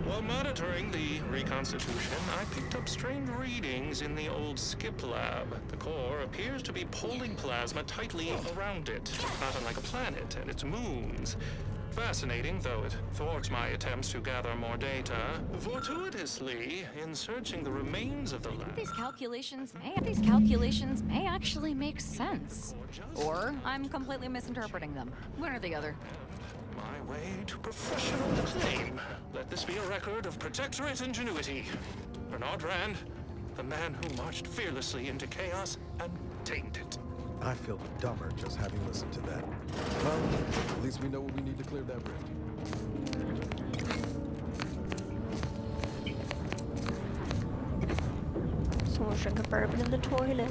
F: While monitoring the reconstitution, I picked up strange readings in the old skip lab. The core appears to be pulling plasma tightly around it, not unlike a planet and its moons. Fascinating, though it thwarts my attempts to gather more data. Fortuitously, in searching the remains of the lab...
H: These calculations may actually make sense. Or I'm completely misinterpreting them. One or the other.
F: My way to professional acclaim. Let this be a record of Protectorate ingenuity. Bernard Rand, the man who marched fearlessly into chaos and tamed it.
S: I feel dumber just having listened to that. Well, at least we know what we need to clear that rift.
J: Someone's drinking bourbon in the toilet.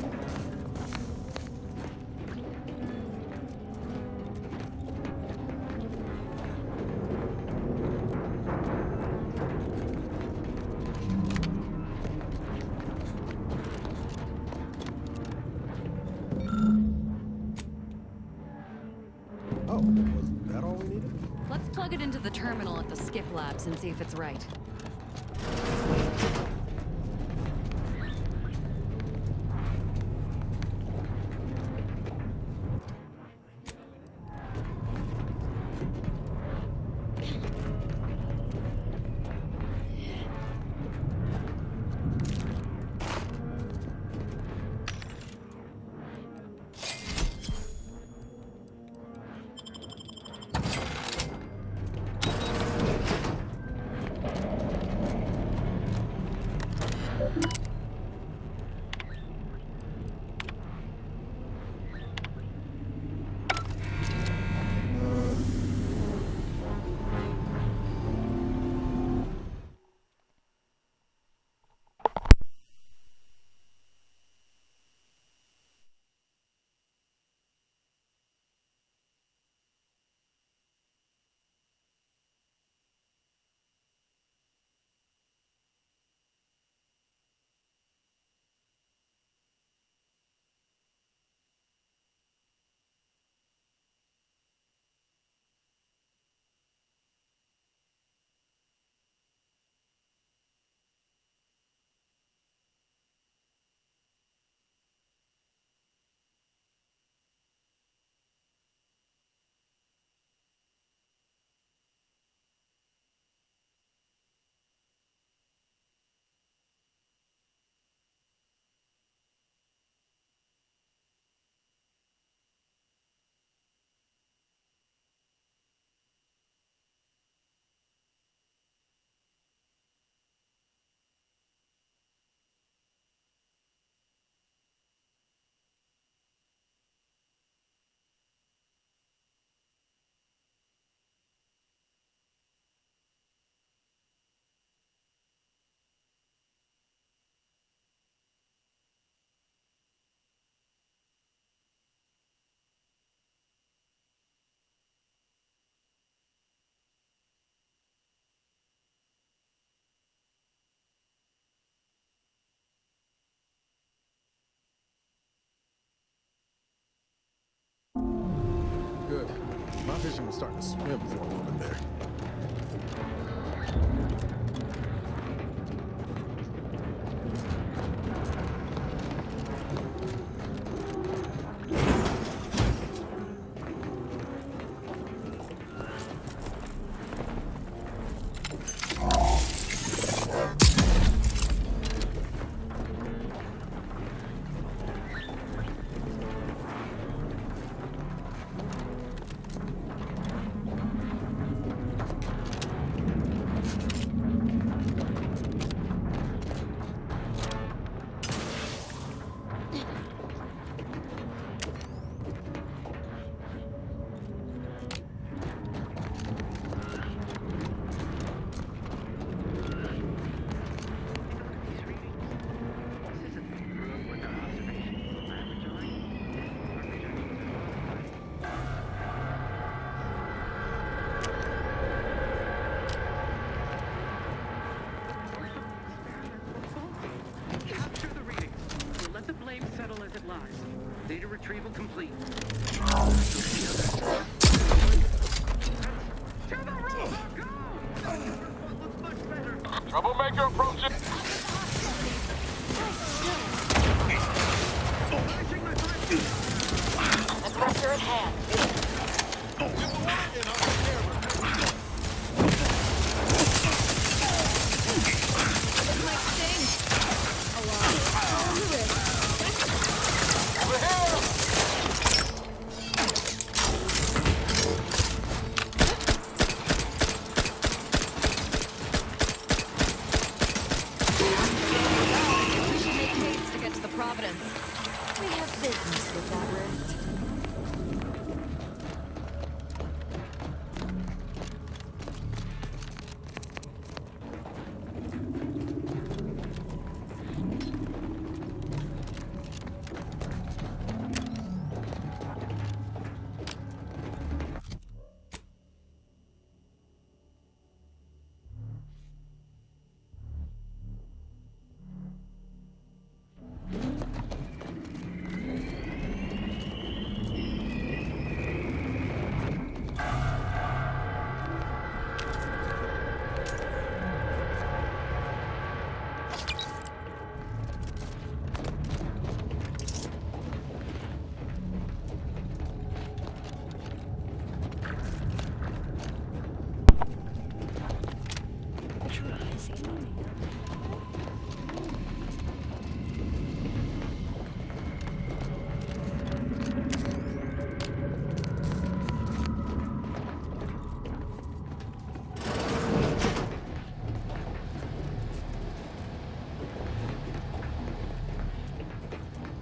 H: Let's plug it into the terminal at the skip labs and see if it's right.
S: Good. My vision was starting to swim for a moment there.
K: Settle as it lies. Data retrieval complete.
L: Troublemaker approaching.
E: Aggressor at hand.
H: We should make haste to get to the Providence. We have business with that rift.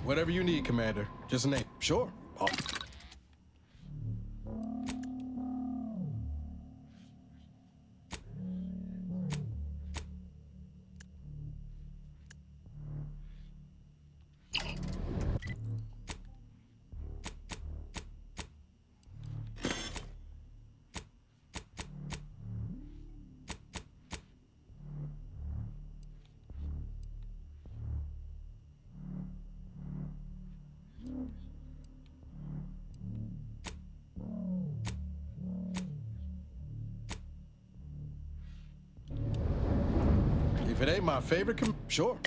R: Whatever you need, Commander. Just name. Sure. Oh. If it ain't my favorite, sure.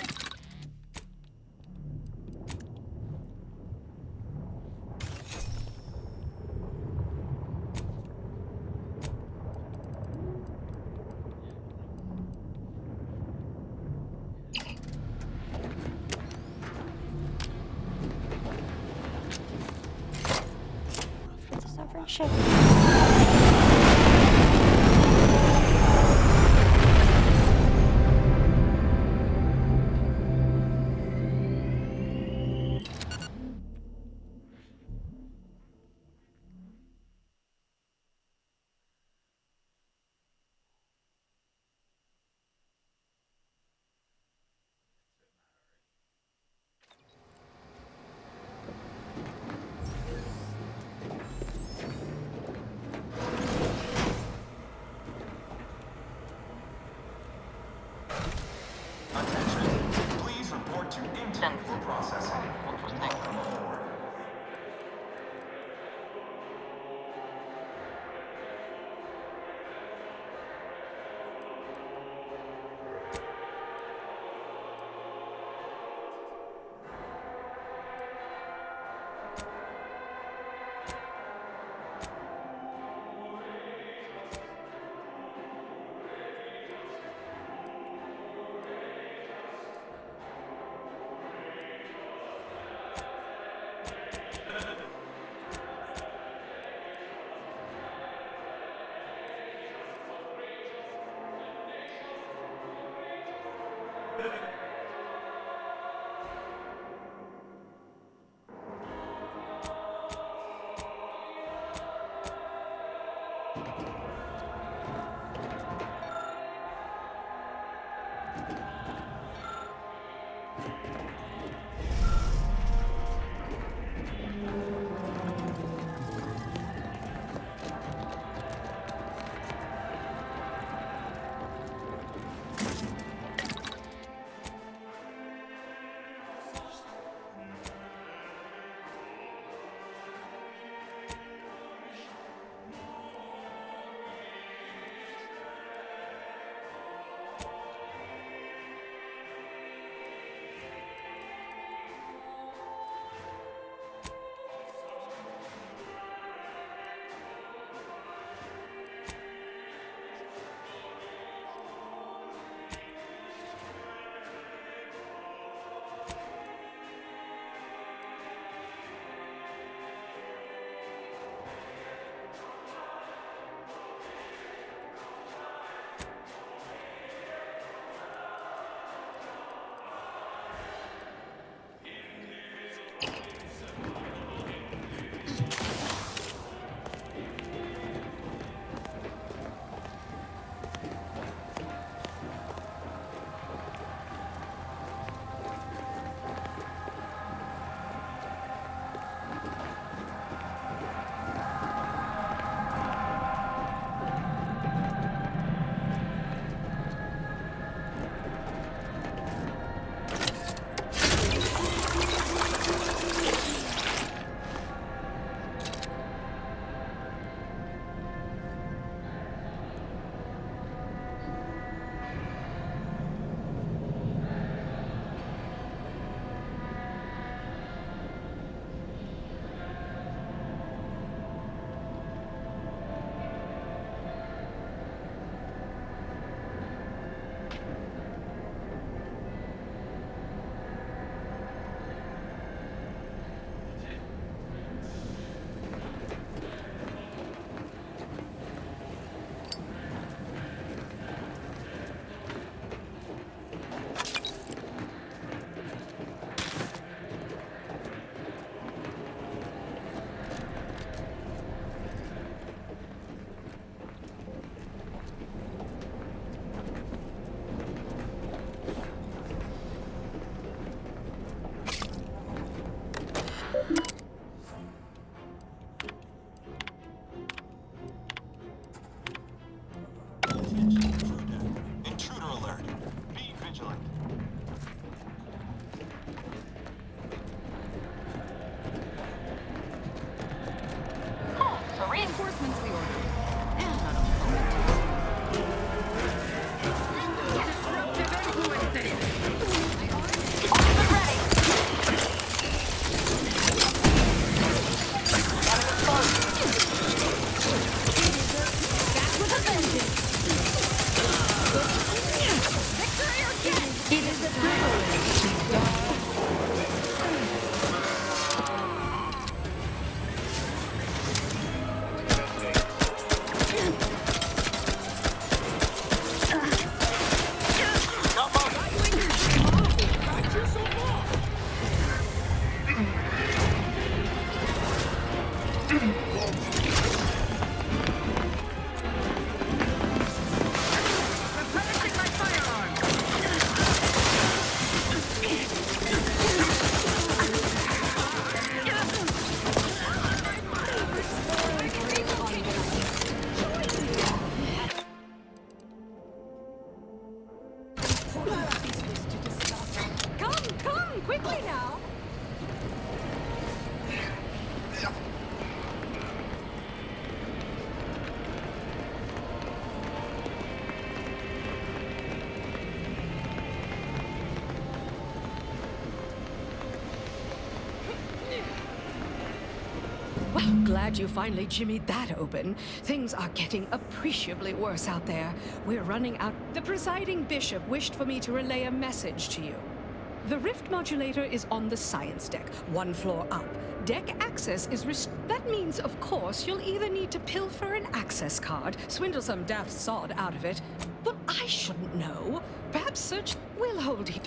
J: Sovereign ship.
P: Please report to intent for processing.
N: Glad you finally jimmied that open. Things are getting appreciably worse out there. We're running out. The presiding bishop wished for me to relay a message to you. The rift modulator is on the science deck, one floor up. Deck access is that means, of course, you'll either need to pilfer an access card, swindle some daft sod out of it. Well, I shouldn't know. Perhaps search will hold you.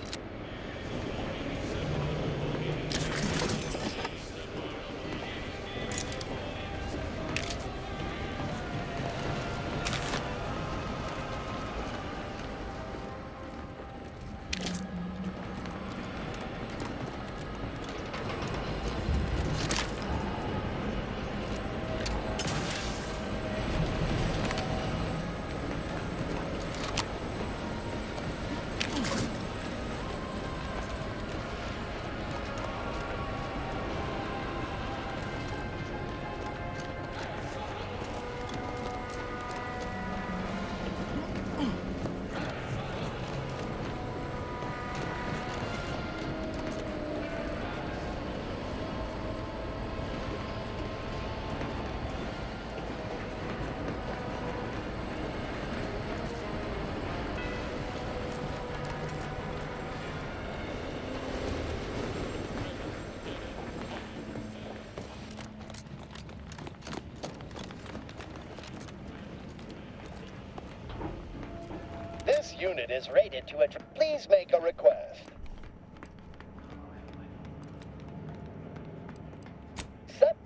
Q: This unit is rated to address. Please make a request.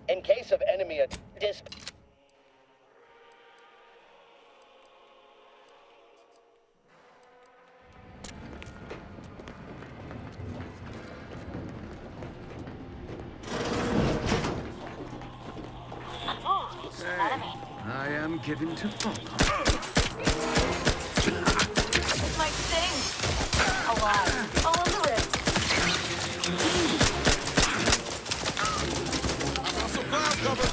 Q: In case of enemy
W: I am given to thought.
M: My thing! Alive. All on the wrist.
L: I got some cloud cover.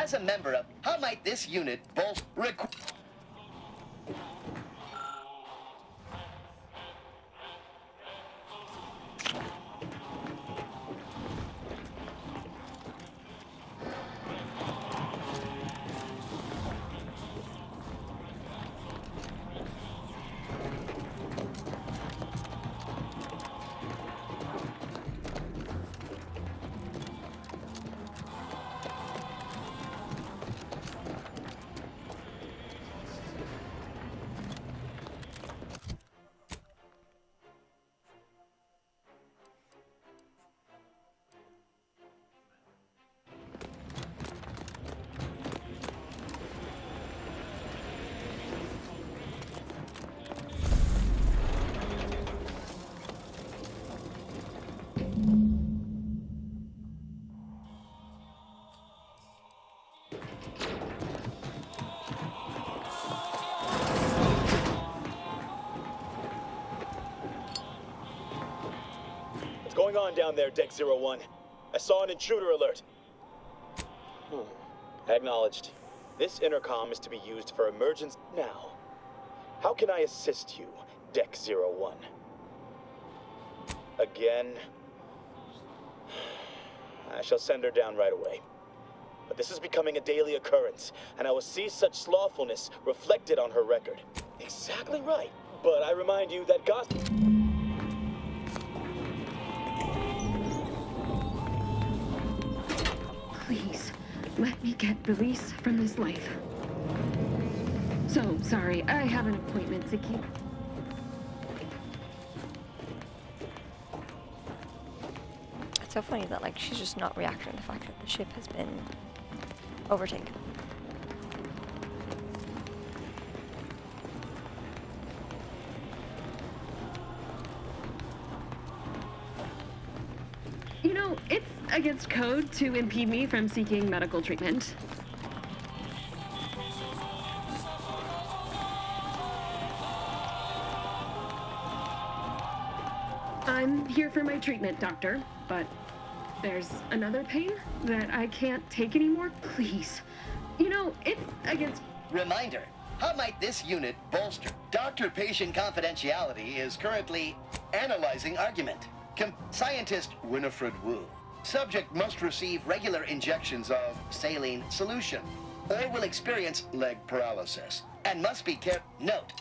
Q: As a member of, how might this unit both
A: What's going on down there, Deck 01? I saw an intruder alert. Acknowledged. This intercom is to be used for emergency now. How can I assist you, Deck 01? Again? I shall send her down right away. But this is becoming a daily occurrence, and I will see such slothfulness reflected on her record. Exactly right. But I remind you that gossip...
B: Please, let me get release from this life. So sorry, I have an appointment to keep.
J: It's so funny that like she's just not reacting to the fact that the ship has been overtaken.
B: You know, it's against code to impede me from seeking medical treatment. I'm here for my treatment, doctor, but there's another pain that I can't take anymore. Please. You know, it's against...
Q: Reminder, how might this unit bolster? Doctor-patient confidentiality is currently analyzing argument. Scientist Winifred Wu. Subject must receive regular injections of saline solution, or will experience leg paralysis, and must be Note.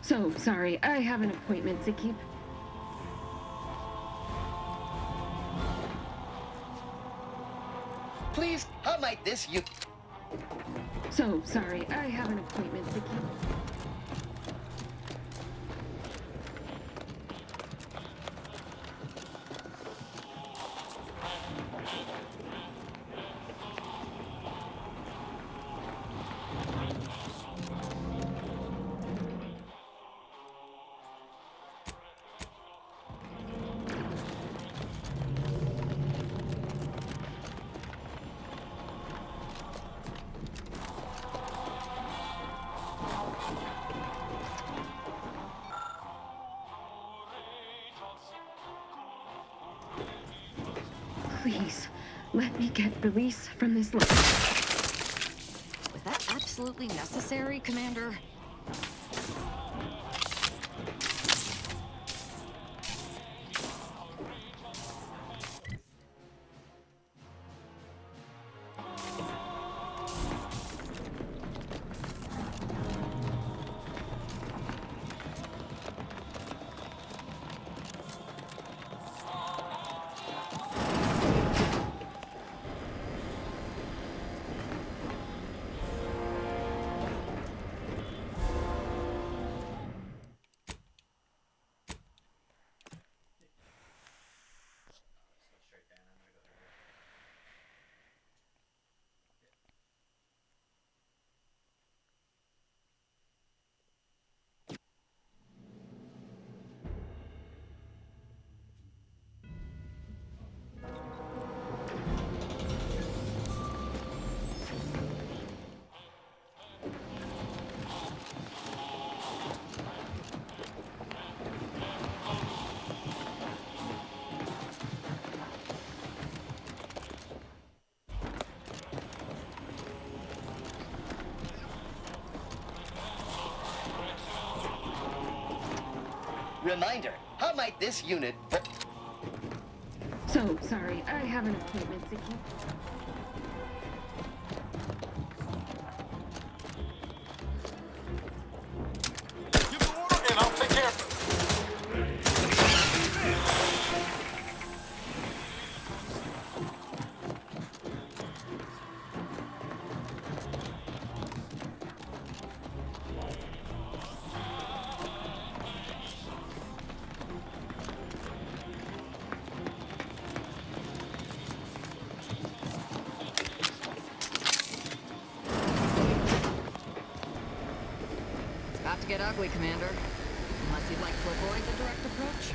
B: So sorry, I have an appointment to keep.
Q: Please, how might this
B: So sorry, I have an appointment to keep. Please, let me get release from this life.
H: Was that absolutely necessary, Commander?
Q: Reminder, how might this unit...
B: So, sorry, I have an appointment to keep.
L: Give the order and I'll take care of it.
H: It's about to get ugly, Commander. Unless you'd like to avoid the direct approach.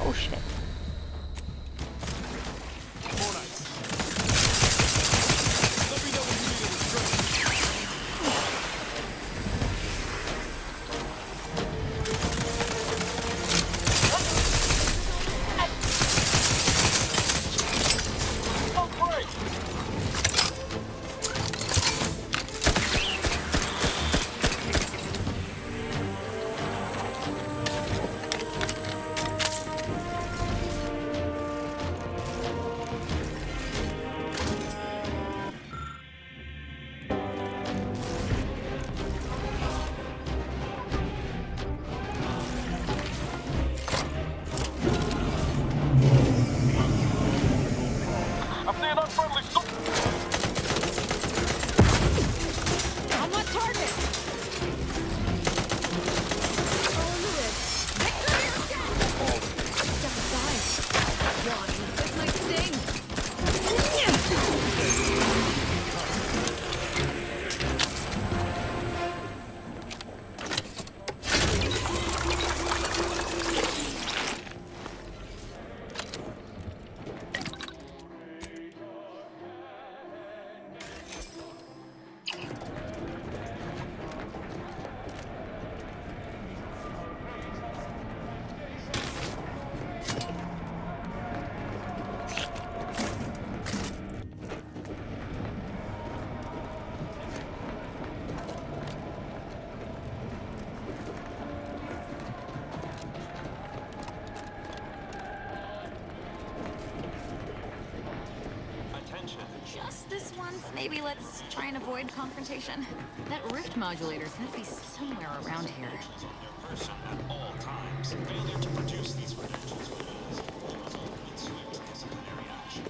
J: Oh shit.
L: I'm seeing unfriendly
H: On what target? Step aside. One, this might sting. Just this once, maybe let's try and avoid confrontation. That rift modulator's gonna be somewhere around here.
P: Person at all times. Failure to produce these credentials will result in swift disciplinary action.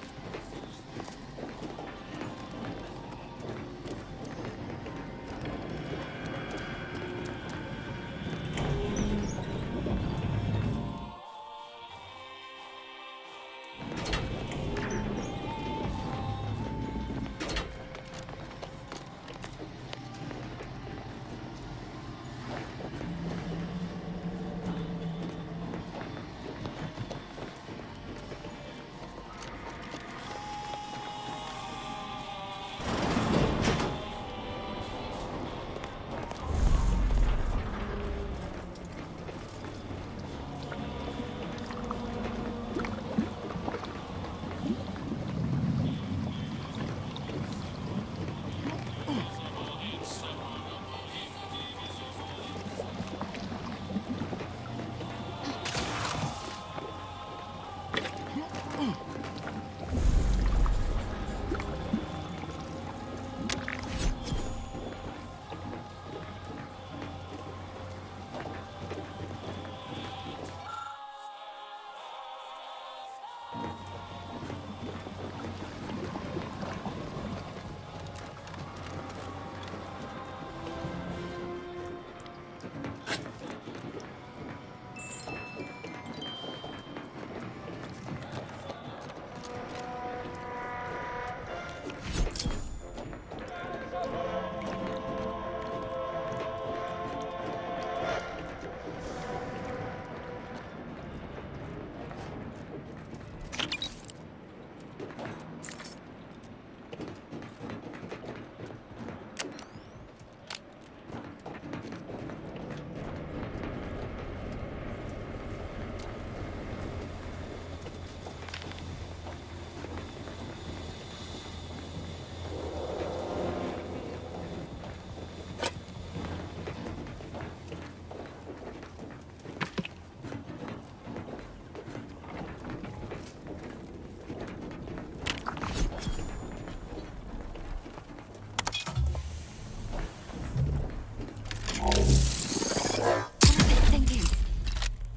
H: Thinking.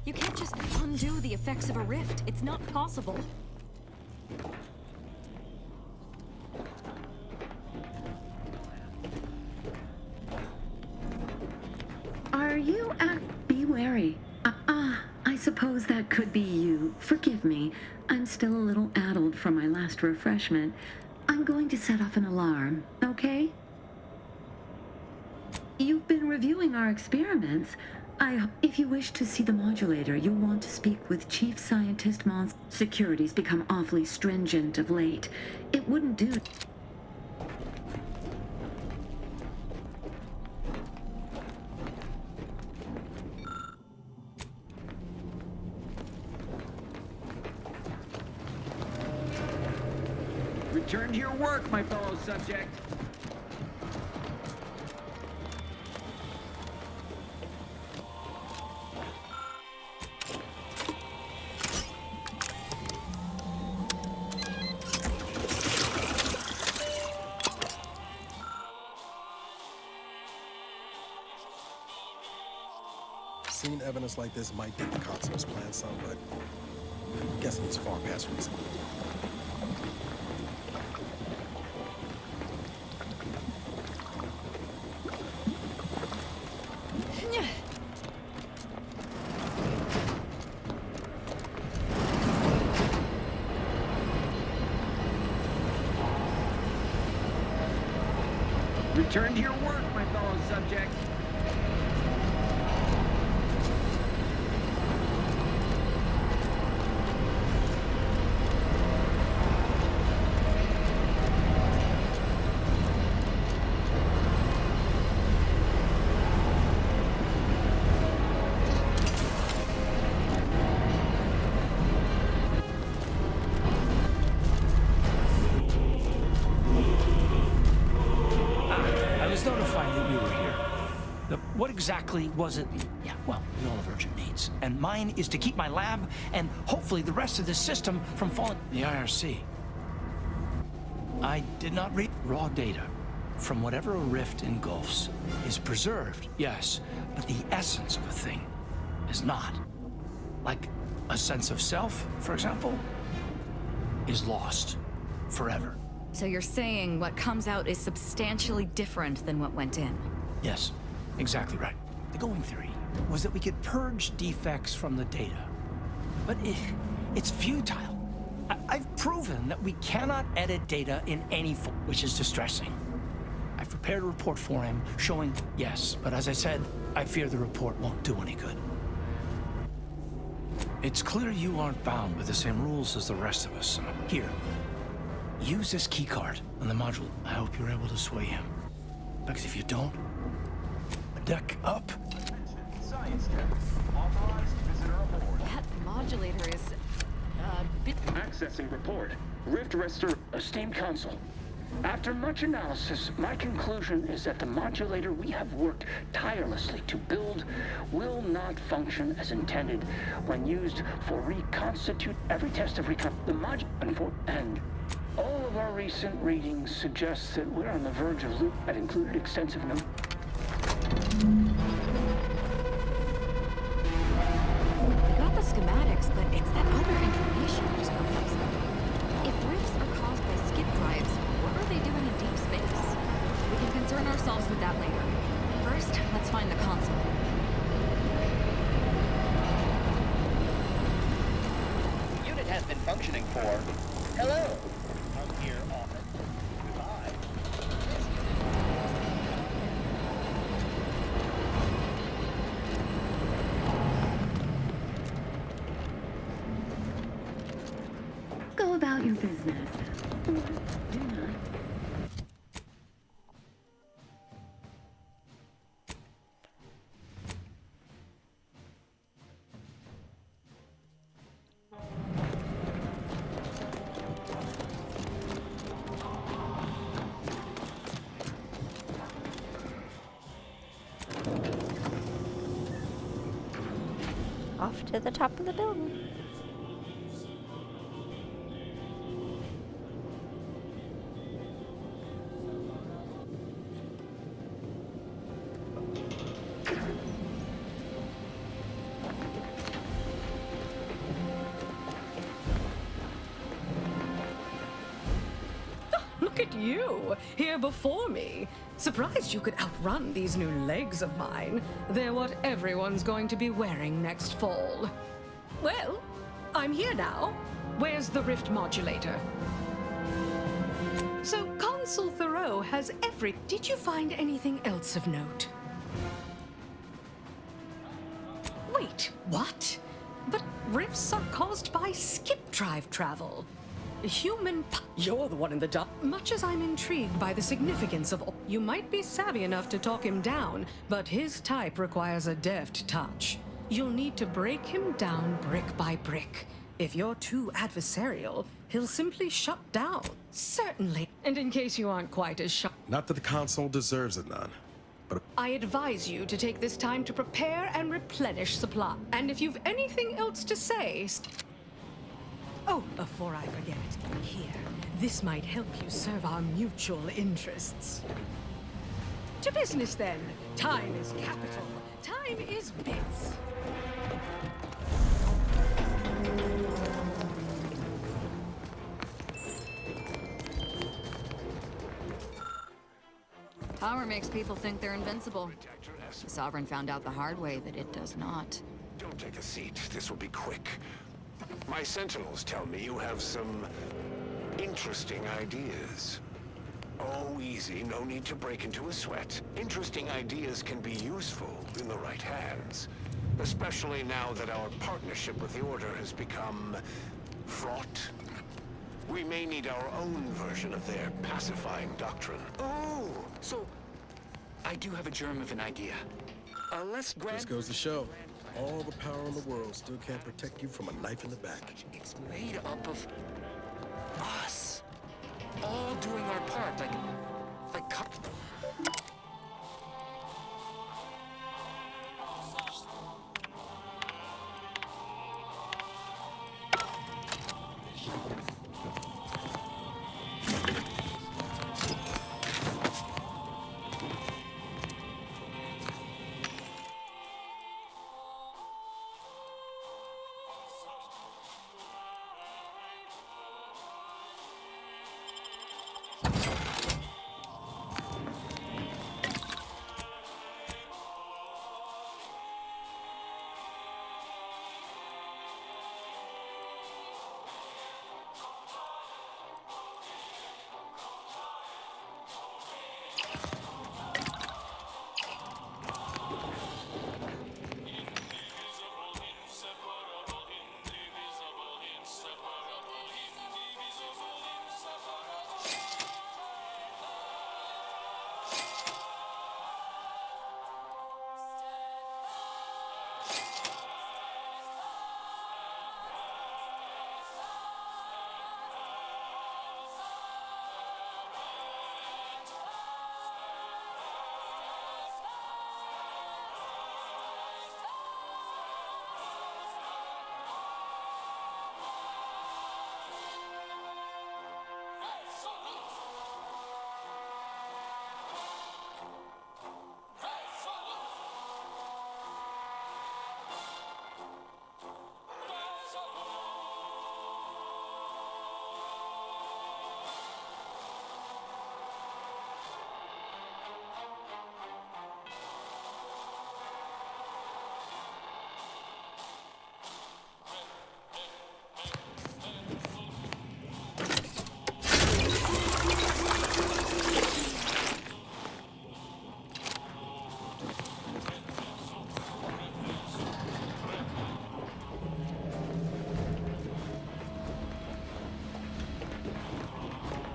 H: You can't just undo the effects of a rift. It's not possible.
B: Are you be wary. I suppose that could be you. Forgive me. I'm still a little addled from my last refreshment. I'm going to set off an alarm, okay? You've been reviewing our experiments. If you wish to see the modulator, you'll want to speak with Chief Scientist Mons. Security's become awfully stringent of late. It wouldn't do.
G: Return to your work, my fellow subject.
S: Seeing evidence like this might think the cops was playing some, but I'm guessing it's far past reason.
G: Return to your work, my fellow subject.
T: What exactly was it? Yeah, well, we all have urgent needs. And mine is to keep my lab and hopefully the rest of this system from falling. The IRC. I did not read raw data from whatever a rift engulfs is preserved, yes, but the essence of a thing is not. Like a sense of self, for example, is lost forever.
H: So you're saying what comes out is substantially different than what went in?
T: Yes. Exactly right. The going theory was that we could purge defects from the data. But it's futile. I've proven that we cannot edit data in any form, which is distressing. I've prepared a report for him showing, yes, but as I said, I fear the report won't do any good. It's clear you aren't bound by the same rules as the rest of us. Here, use this keycard on the module. I hope you're able to sway him. Because if you don't, deck up.
H: That modulator is
V: Accessing report. Rift Restore. Esteemed Council. After much analysis, my conclusion is that the modulator we have worked tirelessly to build will not function as intended when used for reconstitute every test of the mod and all of our recent readings suggest that we're on the verge of loop that included extensive We
H: got the schematics, but it's that other information that is perplexing. If rifts are caused by skip drives, what are they doing in deep space? We can concern ourselves with that later. First, let's find the console.
Q: The unit has been functioning for... Hello! I'm here often. Goodbye.
B: Go about your business. Or do not.
J: Off to the top of the building.
N: Look at you, here before me. Surprised you could outrun these new legs of mine. They're what everyone's going to be wearing next fall. Well, I'm here now. Where's the rift modulator? So, Consul Thoreau has every... Did you find anything else of note? Wait, what? But rifts are caused by skip drive travel. You're the one in the dark. Much as I'm intrigued by the significance of... You might be savvy enough to talk him down, but his type requires a deft touch. You'll need to break him down brick by brick. If you're too adversarial, he'll simply shut down. Certainly. And in case you aren't quite as sharp...
R: Not that the console deserves it, none. But
N: I advise you to take this time to prepare and replenish supply. And if you've anything else to say... Oh, before I forget, here, this might help you serve our mutual interests. To business, then. Time is capital. Time is bits.
H: Power makes people think they're invincible. The Sovereign found out the hard way that it does not.
D: Don't take a seat. This will be quick. My sentinels tell me you have some interesting ideas. Oh, easy. No need to break into a sweat. Interesting ideas can be useful in the right hands. Especially now that our partnership with the Order has become fraught. We may need our own version of their pacifying doctrine.
V: Oh, so I do have a germ of an idea. Let's grab...
R: This goes to show. All the power in the world still can't protect you from a knife in the back.
V: It's made up of us. All doing our part, like...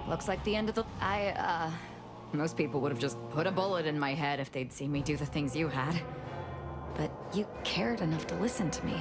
H: Looks like the end of the... Most people would have just put a bullet in my head if they'd seen me do the things you had. But you cared enough to listen to me.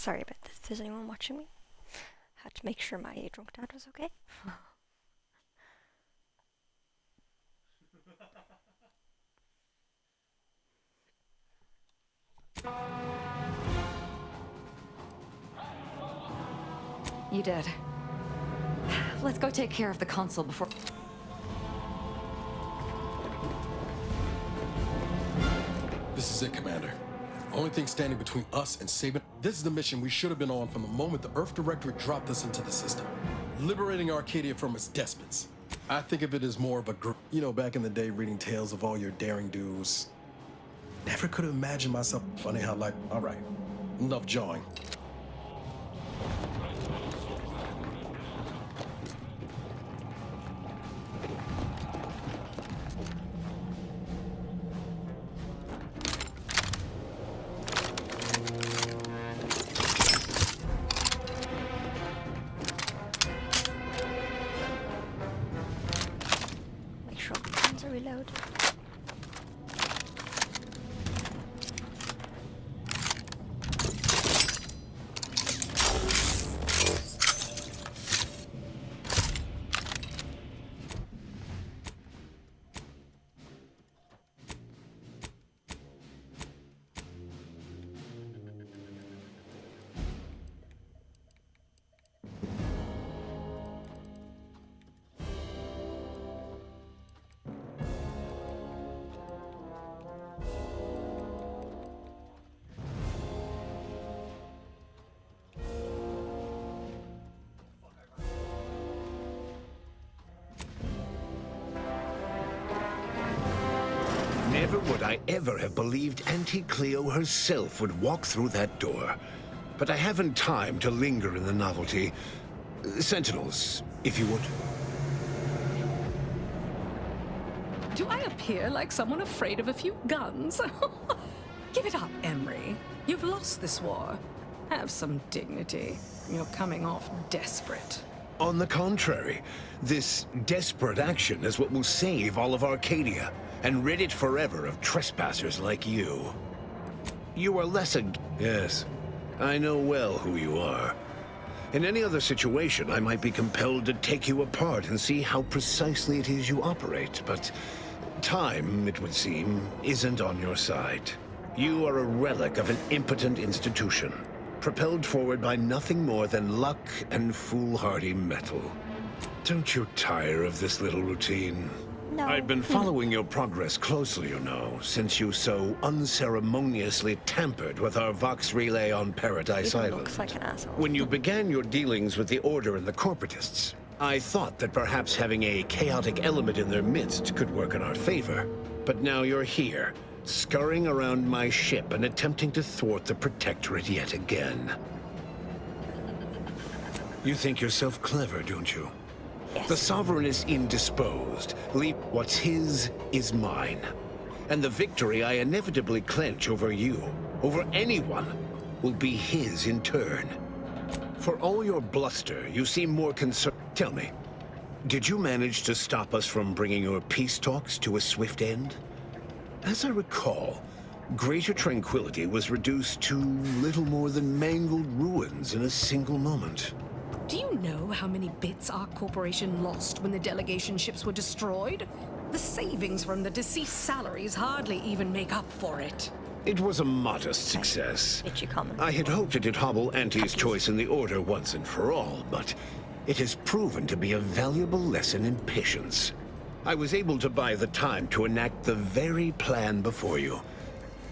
J: Sorry about this. If there's anyone watching me, had to make sure my drunk dad was okay.
H: You did. Let's go take care of the console before...
R: This is it, Commander. Only thing standing between us and Sabin. This is the mission we should have been on from the moment the Earth Directorate dropped us into the system. Liberating Arcadia from its despots. I think of it as more of a you know, back in the day, reading tales of all your daring do's. Never could have imagined myself. Funny how life... All right, enough jawing.
J: Reload.
D: Never would I ever have believed Auntie Cleo herself would walk through that door. But I haven't time to linger in the novelty. Sentinels, if you would.
N: Do I appear like someone afraid of a few guns? Give it up, Emery. You've lost this war. Have some dignity. You're coming off desperate.
D: On the contrary, this desperate action is what will save all of Arcadia and rid it forever of trespassers like you. You are less a... Yes, I know well who you are. In any other situation, I might be compelled to take you apart and see how precisely it is you operate, but time, it would seem, isn't on your side. You are a relic of an impotent institution, propelled forward by nothing more than luck and foolhardy metal. Don't you tire of this little routine?
J: No.
D: I've been following your progress closely, you know, since you so unceremoniously tampered with our Vox relay on Paradise
J: Even
D: Island.
J: looks like an asshole.
D: When you began your dealings with the Order and the Corporatists, I thought that perhaps having a chaotic element in their midst could work in our favor. But now you're here, scurrying around my ship and attempting to thwart the Protectorate yet again. You think yourself clever, don't you?
J: Yes.
D: The Sovereign is indisposed. What's his is mine. And the victory I inevitably clench over you, over anyone, will be his in turn. For all your bluster, you seem more concerned. Tell me, did you manage to stop us from bringing your peace talks to a swift end? As I recall, Greater Tranquility was reduced to little more than mangled ruins in a single moment.
N: Do you know how many bits our corporation lost when the delegation ships were destroyed? The savings from the deceased salaries hardly even make up for it.
D: It was a modest success.
J: Did you comment?
D: I had hoped it'd hobble Auntie's choice in the Order once and for all, but it has proven to be a valuable lesson in patience. I was able to buy the time to enact the very plan before you.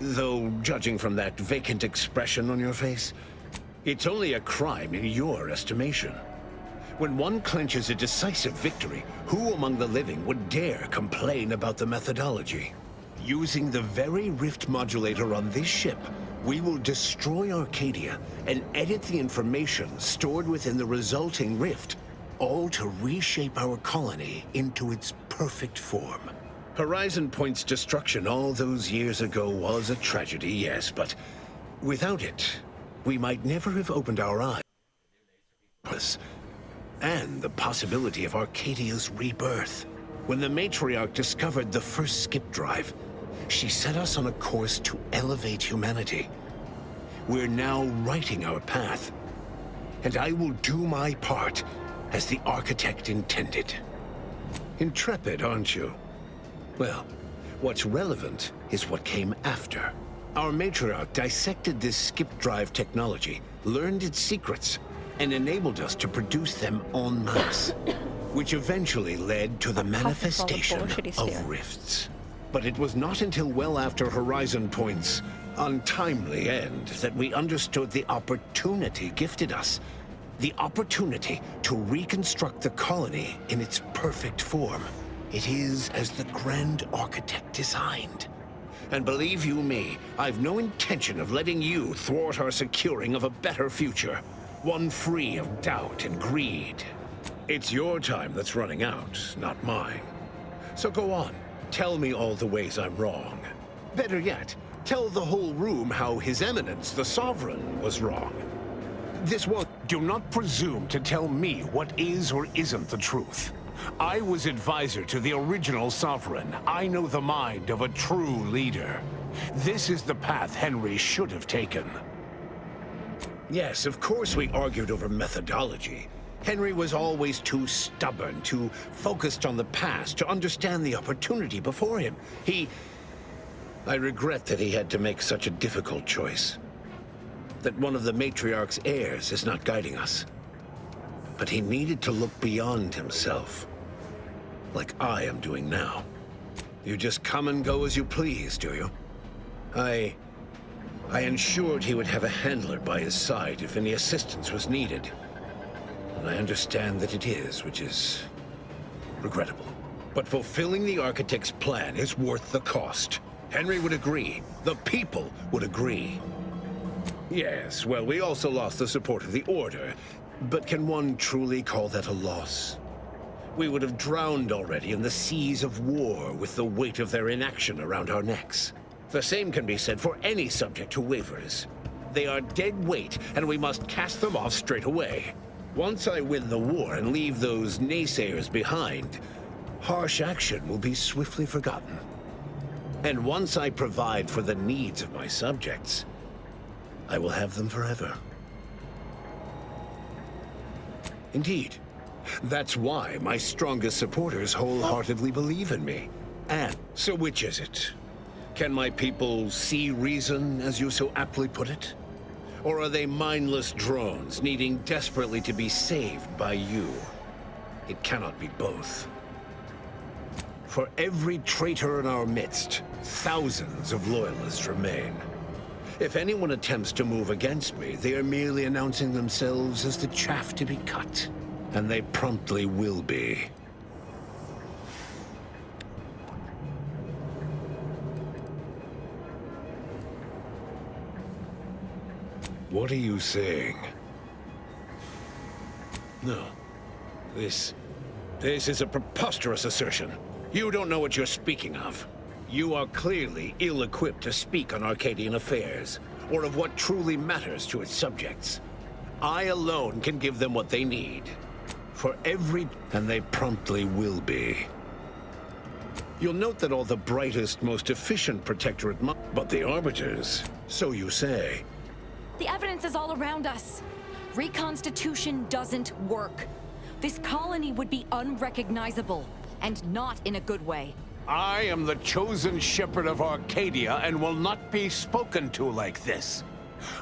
D: Though, judging from that vacant expression on your face, it's only a crime in your estimation. When one clenches a decisive victory, who among the living would dare complain about the methodology? Using the very rift modulator on this ship, we will destroy Arcadia and edit the information stored within the resulting rift, all to reshape our colony into its perfect form. Horizon Point's destruction all those years ago was a tragedy, yes, but without it, we might never have opened our eyes. And the possibility of Arcadia's rebirth. When the Matriarch discovered the first skip drive, she set us on a course to elevate humanity. we're now writing our path. And I will do my part as the architect intended. Intrepid, aren't you? Well, what's relevant is what came after. Our matriarch dissected this skip drive technology, learned its secrets, and enabled us to produce them en masse, which eventually led to the manifestation of rifts. But it was not until well after Horizon Point's untimely end that we understood the opportunity gifted us. The opportunity to reconstruct the colony in its perfect form. It is as the Grand Architect designed. And believe you me, I've no intention of letting you thwart our securing of a better future. One free of doubt and greed. It's your time that's running out, not mine. So go on, tell me all the ways I'm wrong. Better yet, tell the whole room how His Eminence, the Sovereign, was wrong. This won't... Do not presume to tell me what is or isn't the truth. I was advisor to the original Sovereign. I know the mind of a true leader. This is the path Henry should have taken. Yes, of course we argued over methodology. Henry was always too stubborn, too focused on the past to understand the opportunity before him. I regret that he had to make such a difficult choice. That one of the Matriarch's heirs is not guiding us. But he needed to look beyond himself. Like I am doing now. You just come and go as you please, do you? I ensured he would have a handler by his side if any assistance was needed. And I understand that it is, which is regrettable. But fulfilling the Architect's plan is worth the cost. Henry would agree. The people would agree. Yes, well, we also lost the support of the Order. But can one truly call that a loss? We would have drowned already in the seas of war with the weight of their inaction around our necks. The same can be said for any subject who wavers. They are dead weight, and we must cast them off straight away. Once I win the war and leave those naysayers behind, harsh action will be swiftly forgotten. And once I provide for the needs of my subjects, I will have them forever. Indeed. That's why my strongest supporters wholeheartedly believe in me. And so which is it? Can my people see reason, as you so aptly put it? Or are they mindless drones needing desperately to be saved by you? It cannot be both. For every traitor in our midst, thousands of loyalists remain. If anyone attempts to move against me, they are merely announcing themselves as the chaff to be cut. And they promptly will be. What are you saying? No. This is a preposterous assertion. You don't know what you're speaking of. You are clearly ill-equipped to speak on Arcadian affairs, or of what truly matters to its subjects. I alone can give them what they need. And they promptly will be. You'll note that all the brightest, most efficient Protectorate but the Arbiters, so you say.
H: The evidence is all around us. Reconstitution doesn't work. This colony would be unrecognizable, and not in a good way.
D: I am the chosen shepherd of Arcadia and will not be spoken to like this.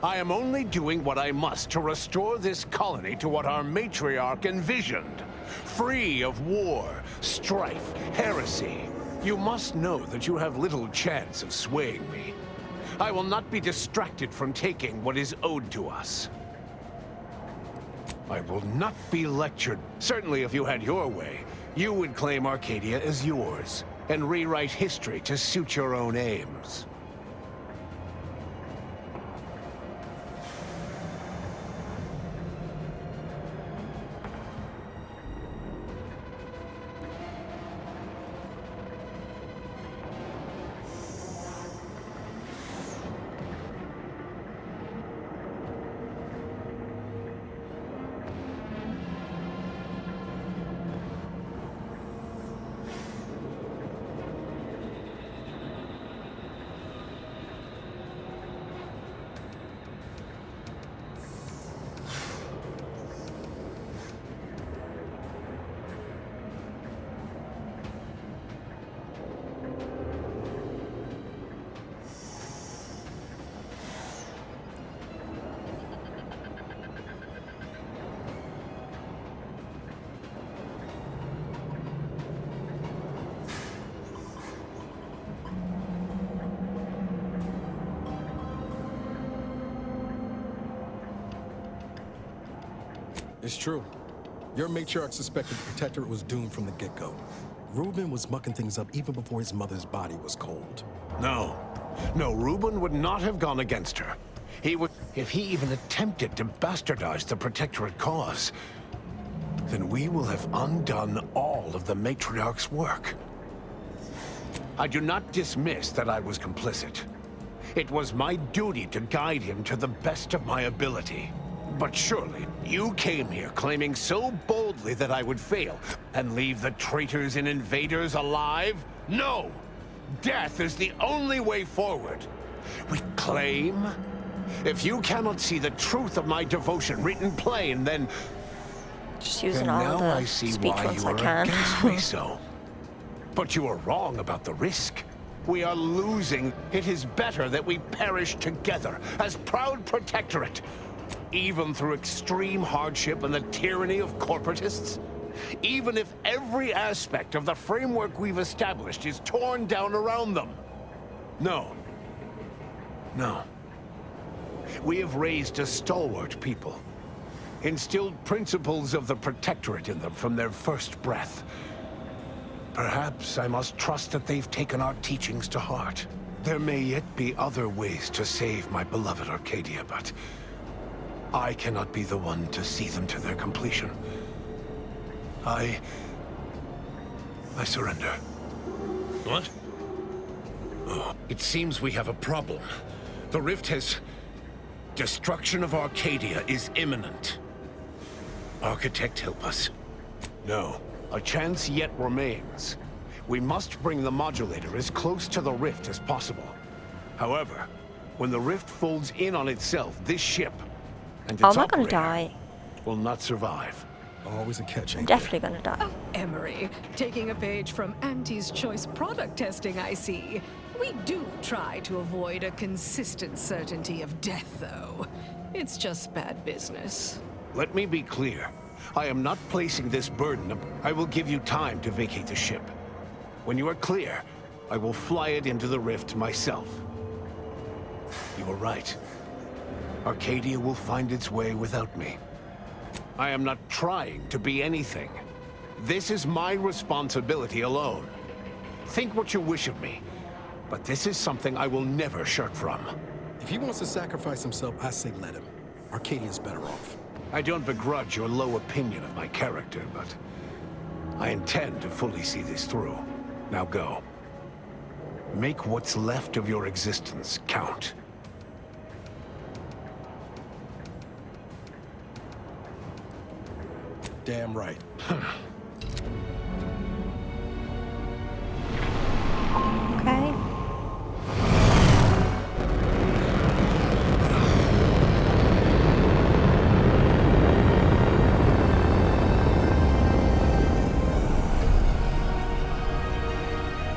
D: I am only doing what I must to restore this colony to what our matriarch envisioned. Free of war, strife, heresy. You must know that you have little chance of swaying me. I will not be distracted from taking what is owed to us. I will not be lectured. Certainly if you had your way, you would claim Arcadia as yours, and rewrite history to suit your own aims.
R: It's true. Your matriarch suspected the Protectorate was doomed from the get-go. Reuben was mucking things up even before his mother's body was cold.
D: No. No, Reuben would not have gone against her. He would... If he even attempted to bastardize the Protectorate cause, then we will have undone all of the matriarch's work. I do not dismiss that I was complicit. It was my duty to guide him to the best of my ability. But surely, you came here claiming so boldly that I would fail and leave the traitors and invaders alive? No! Death is the only way forward. We claim? If you cannot see the truth of my devotion written plain, then...
J: Just using
D: then
J: all
D: now
J: the
D: I see
J: speech
D: why
J: ones
D: you
J: I
D: are
J: can.
D: against me so. But you are wrong about the risk. We are losing. It is better that we perish together as proud Protectorate, even through extreme hardship and the tyranny of corporatists. Even if every aspect of the framework we've established is torn down around them. No. No. We have raised a stalwart people, instilled principles of the Protectorate in them from their first breath. Perhaps I must trust that they've taken our teachings to heart. There may yet be other ways to save my beloved Arcadia, but I cannot be the one to see them to their completion. I surrender. What? Oh, it seems we have a problem. The rift has... Destruction of Arcadia is imminent. Architect, help us. No. A chance yet remains. We must bring the modulator as close to the rift as possible. However, when the rift folds in on itself, this ship and its
J: I'm not gonna
D: operator
J: die.
D: will not survive.
R: Always a catch,
J: I'm definitely gonna die.
N: Oh, Emery, taking a page from Auntie's Choice product testing, I see. We do try to avoid a consistent certainty of death, though. It's just bad business.
D: Let me be clear. I am not placing this burden. I will give you time to vacate the ship. When you are clear, I will fly it into the rift myself. You are right. Arcadia will find its way without me. I am not trying to be anything. This is my responsibility alone. Think what you wish of me, but this is something I will never shirk from.
R: If he wants to sacrifice himself, I say let him. Arcadia's better off.
D: I don't begrudge your low opinion of my character, but I intend to fully see this through. Now go. Make what's left of your existence count.
R: Damn right.
J: Okay.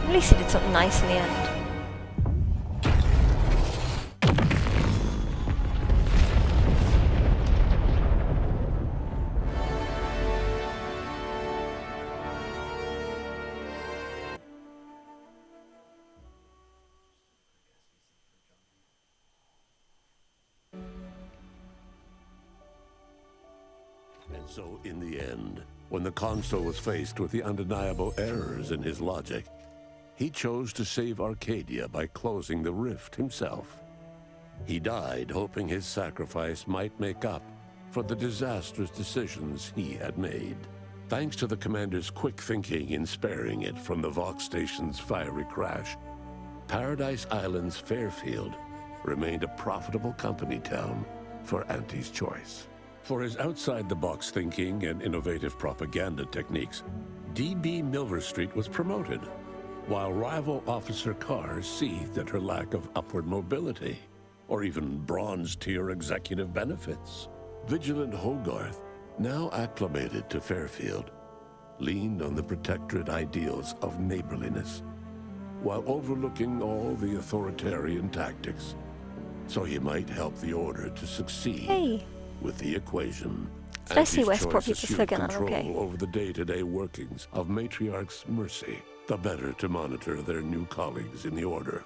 J: At least he did something nice in the end.
I: And so, in the end, when the Consul was faced with the undeniable errors in his logic, he chose to save Arcadia by closing the rift himself. He died hoping his sacrifice might make up for the disastrous decisions he had made. Thanks to the Commander's quick thinking in sparing it from the Vox Station's fiery crash, Paradise Island's Fairfield remained a profitable company town for Auntie's Choice. For his outside-the-box thinking and innovative propaganda techniques, D.B. Milverstreet was promoted, while rival Officer Carr seethed at her lack of upward mobility, or even bronze-tier executive benefits. Vigilant Hogarth, now acclimated to Fairfield, leaned on the Protectorate ideals of neighborliness, while overlooking all the authoritarian tactics, so he might help the Order to succeed with the equation.
J: Did I see
I: Auntie's
J: Westport
I: Choice
J: people still
I: assumed
J: getting on
I: control
J: okay?
I: over the day-to-day workings of Matriarch's Mercy, the better to monitor their new colleagues in the Order.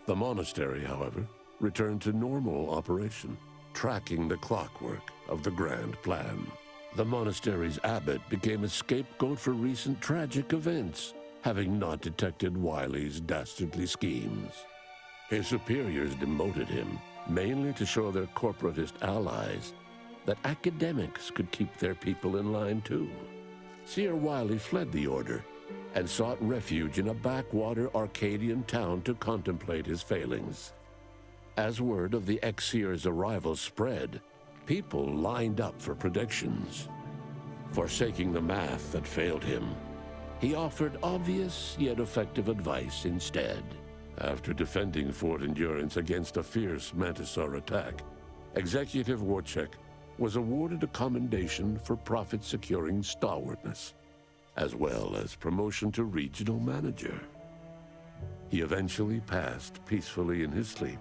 I: The monastery, however, returned to normal operation, tracking the clockwork of the grand plan. The monastery's abbot became a scapegoat for recent tragic events, having not detected Wiley's dastardly schemes. His superiors demoted him, mainly to show their corporatist allies that academics could keep their people in line too. Seer Wiley fled the order and sought refuge in a backwater Arcadian town to contemplate his failings. As word of the ex-seer's arrival spread, people lined up for predictions. Forsaking the math that failed him, he offered obvious yet effective advice instead. After defending Fort Endurance against a fierce Mantisaur attack, Executive Warchek was awarded a commendation for profit-securing stalwartness, as well as promotion to regional manager. He eventually passed peacefully in his sleep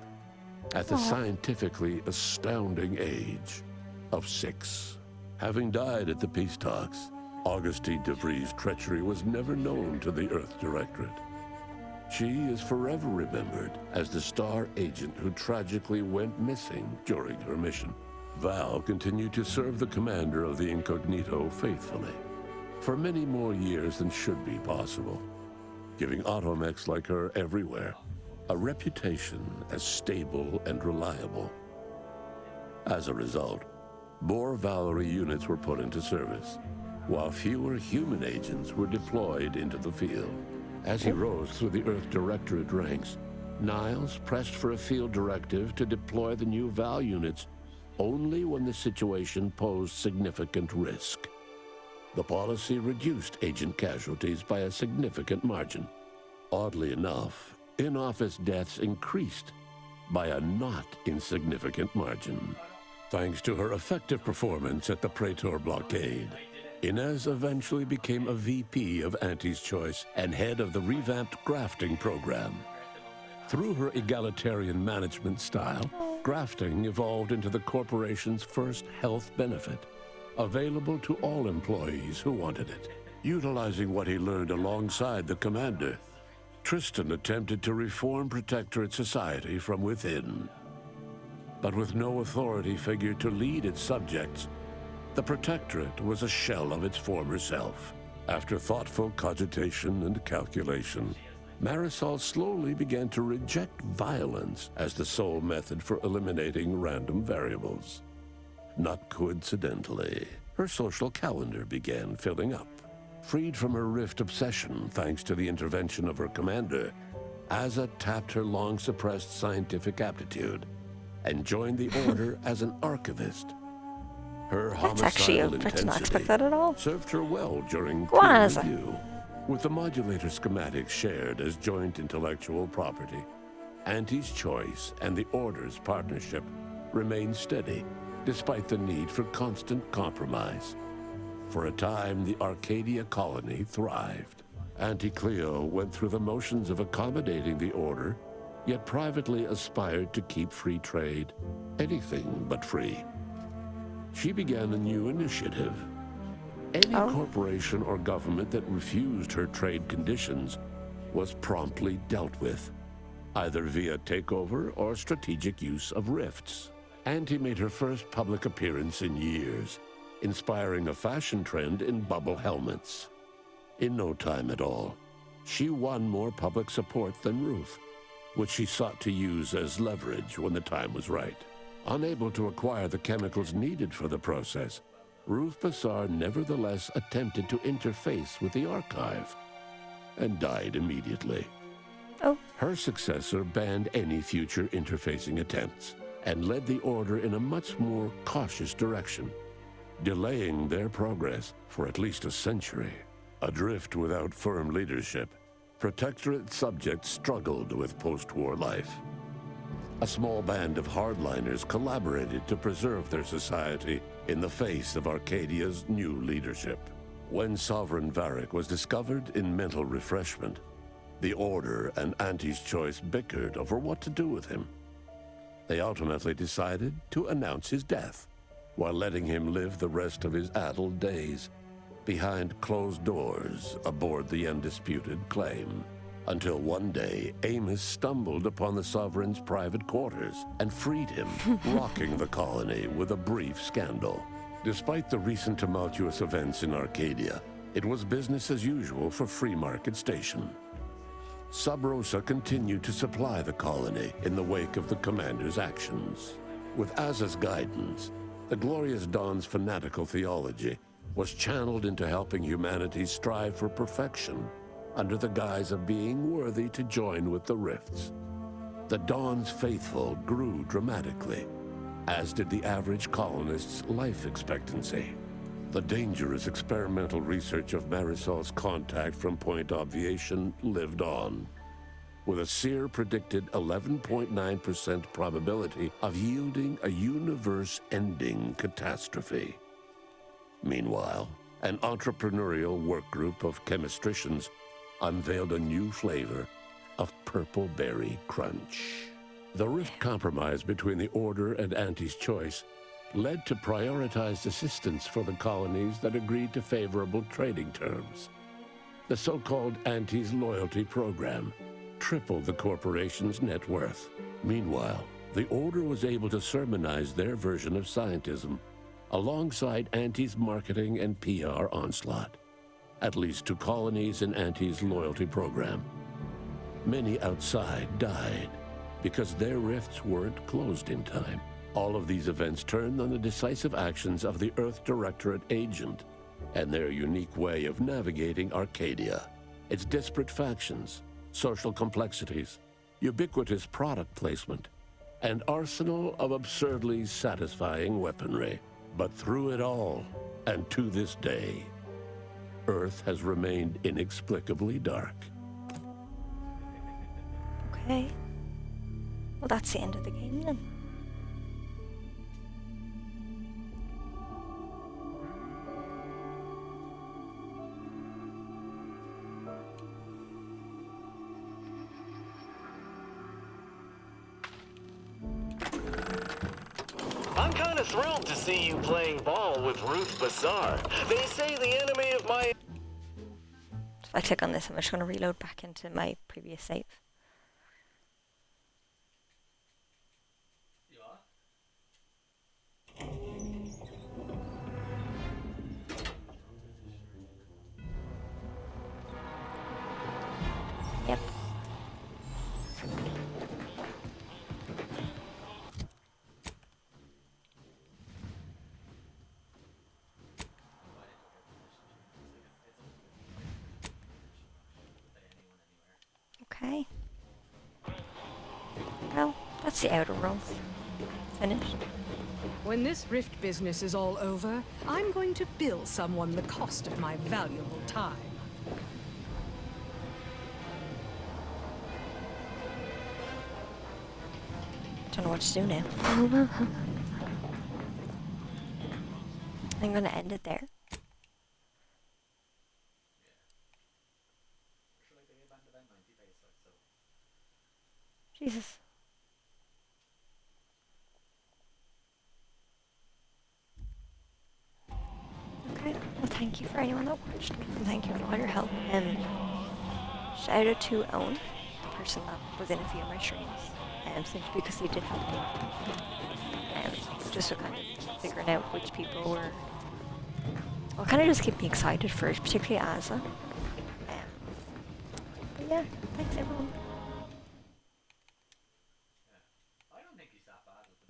I: at the scientifically astounding age of 6. Having died at the peace talks, Augustine DeVries' treachery was never known to the Earth Directorate. She is forever remembered as the star agent who tragically went missing during her mission. Val continued to serve the commander of the Incognito faithfully for many more years than should be possible, giving automechs like her everywhere a reputation as stable and reliable. As a result, more Valerie units were put into service, while fewer human agents were deployed into the field. As he rose through the Earth Directorate ranks, Niles pressed for a field directive to deploy the new Val units only when the situation posed significant risk. The policy reduced agent casualties by a significant margin. Oddly enough, in-office deaths increased by a not insignificant margin. Thanks to her effective performance at the Praetor blockade, Inez eventually became a VP of Auntie's Choice and head of the revamped grafting program. Through her egalitarian management style, grafting evolved into the corporation's first health benefit, available to all employees who wanted it. Utilizing what he learned alongside the commander, Tristan attempted to reform Protectorate society from within. But with no authority figure to lead its subjects, the Protectorate was a shell of its former self. After thoughtful cogitation and calculation, Marisol slowly began to reject violence as the sole method for eliminating random variables. Not coincidentally, her social calendar began filling up. Freed from her Rift obsession thanks to the intervention of her commander, Aza tapped her long-suppressed scientific aptitude and joined the Order as an archivist. Her homicidal intensity served her well during peer review. With the modulator schematics shared as joint intellectual property, Auntie's Choice and the Order's partnership remained steady, despite the need for constant compromise. For a time, the Arcadia colony thrived. Auntie Cleo went through the motions of accommodating the Order, yet privately aspired to keep free trade anything but free. She began a new initiative. Any corporation or government that refused her trade conditions was promptly dealt with, either via takeover or strategic use of rifts. Auntie made her first public appearance in years, inspiring a fashion trend in bubble helmets. In no time at all, she won more public support than Ruth, which she sought to use as leverage when the time was right. Unable to acquire the chemicals needed for the process, Ruth Bassar nevertheless attempted to interface with the archive and died immediately. Her successor banned any future interfacing attempts and led the Order in a much more cautious direction, delaying their progress for at least a century. Adrift without firm leadership, Protectorate subjects struggled with post-war life. A small band of hardliners collaborated to preserve their society in the face of Arcadia's new leadership. When Sovereign Varric was discovered in mental refreshment, the Order and Auntie's Choice bickered over what to do with him. They ultimately decided to announce his death, while letting him live the rest of his addled days behind closed doors aboard the undisputed claim. Until one day, Amos stumbled upon the Sovereign's private quarters and freed him, rocking the colony with a brief scandal. Despite the recent tumultuous events in Arcadia, it was business as usual for Free Market Station. Sub Rosa continued to supply the colony in the wake of the Commander's actions. With Aza's guidance, the Glorious Dawn's fanatical theology was channeled into helping humanity strive for perfection under the guise of being worthy to join with the Rifts. The Dawn's faithful grew dramatically, as did the average colonist's life expectancy. The dangerous experimental research of Marisol's contact from Point Obviation lived on, with a Seer predicted 11.9% probability of yielding a universe-ending catastrophe. Meanwhile, an entrepreneurial work group of chemistricians unveiled a new flavor of Purple Berry Crunch. The rift compromise between the Order and Auntie's Choice led to prioritized assistance for the colonies that agreed to favorable trading terms. The so-called Auntie's Loyalty Program tripled the corporation's net worth. Meanwhile, the Order was able to sermonize their version of scientism alongside Auntie's marketing and PR onslaught, at least to colonies in Auntie's Loyalty Program. Many outside died because their rifts weren't closed in time. All of these events turned on the decisive actions of the Earth Directorate agent and their unique way of navigating Arcadia, its disparate factions, social complexities, ubiquitous product placement, and arsenal of absurdly satisfying weaponry. But through it all, and to this day, Earth has remained inexplicably dark.
J: Okay. Well, that's the end of the game then.
C: I'm kind of thrilled to see you playing ball with Ruth Bazaar. They say the enemy of my...
J: If I click on this, I'm just going to reload back into my previous save. Yep. Okay. Well, that's the outer world. Finished.
N: When this rift business is all over, I'm going to bill someone the cost of my valuable time.
J: Don't know what to do now. I'm gonna end it there. Jesus. Okay, well thank you for anyone that watched, and thank you for all your help. Shout out to Owen, the person that was in a few of my streams, simply because he did help me. Just to kind of figuring out which people were... Well, kind of just keep me excited for it, particularly Aza. But yeah, thanks everyone.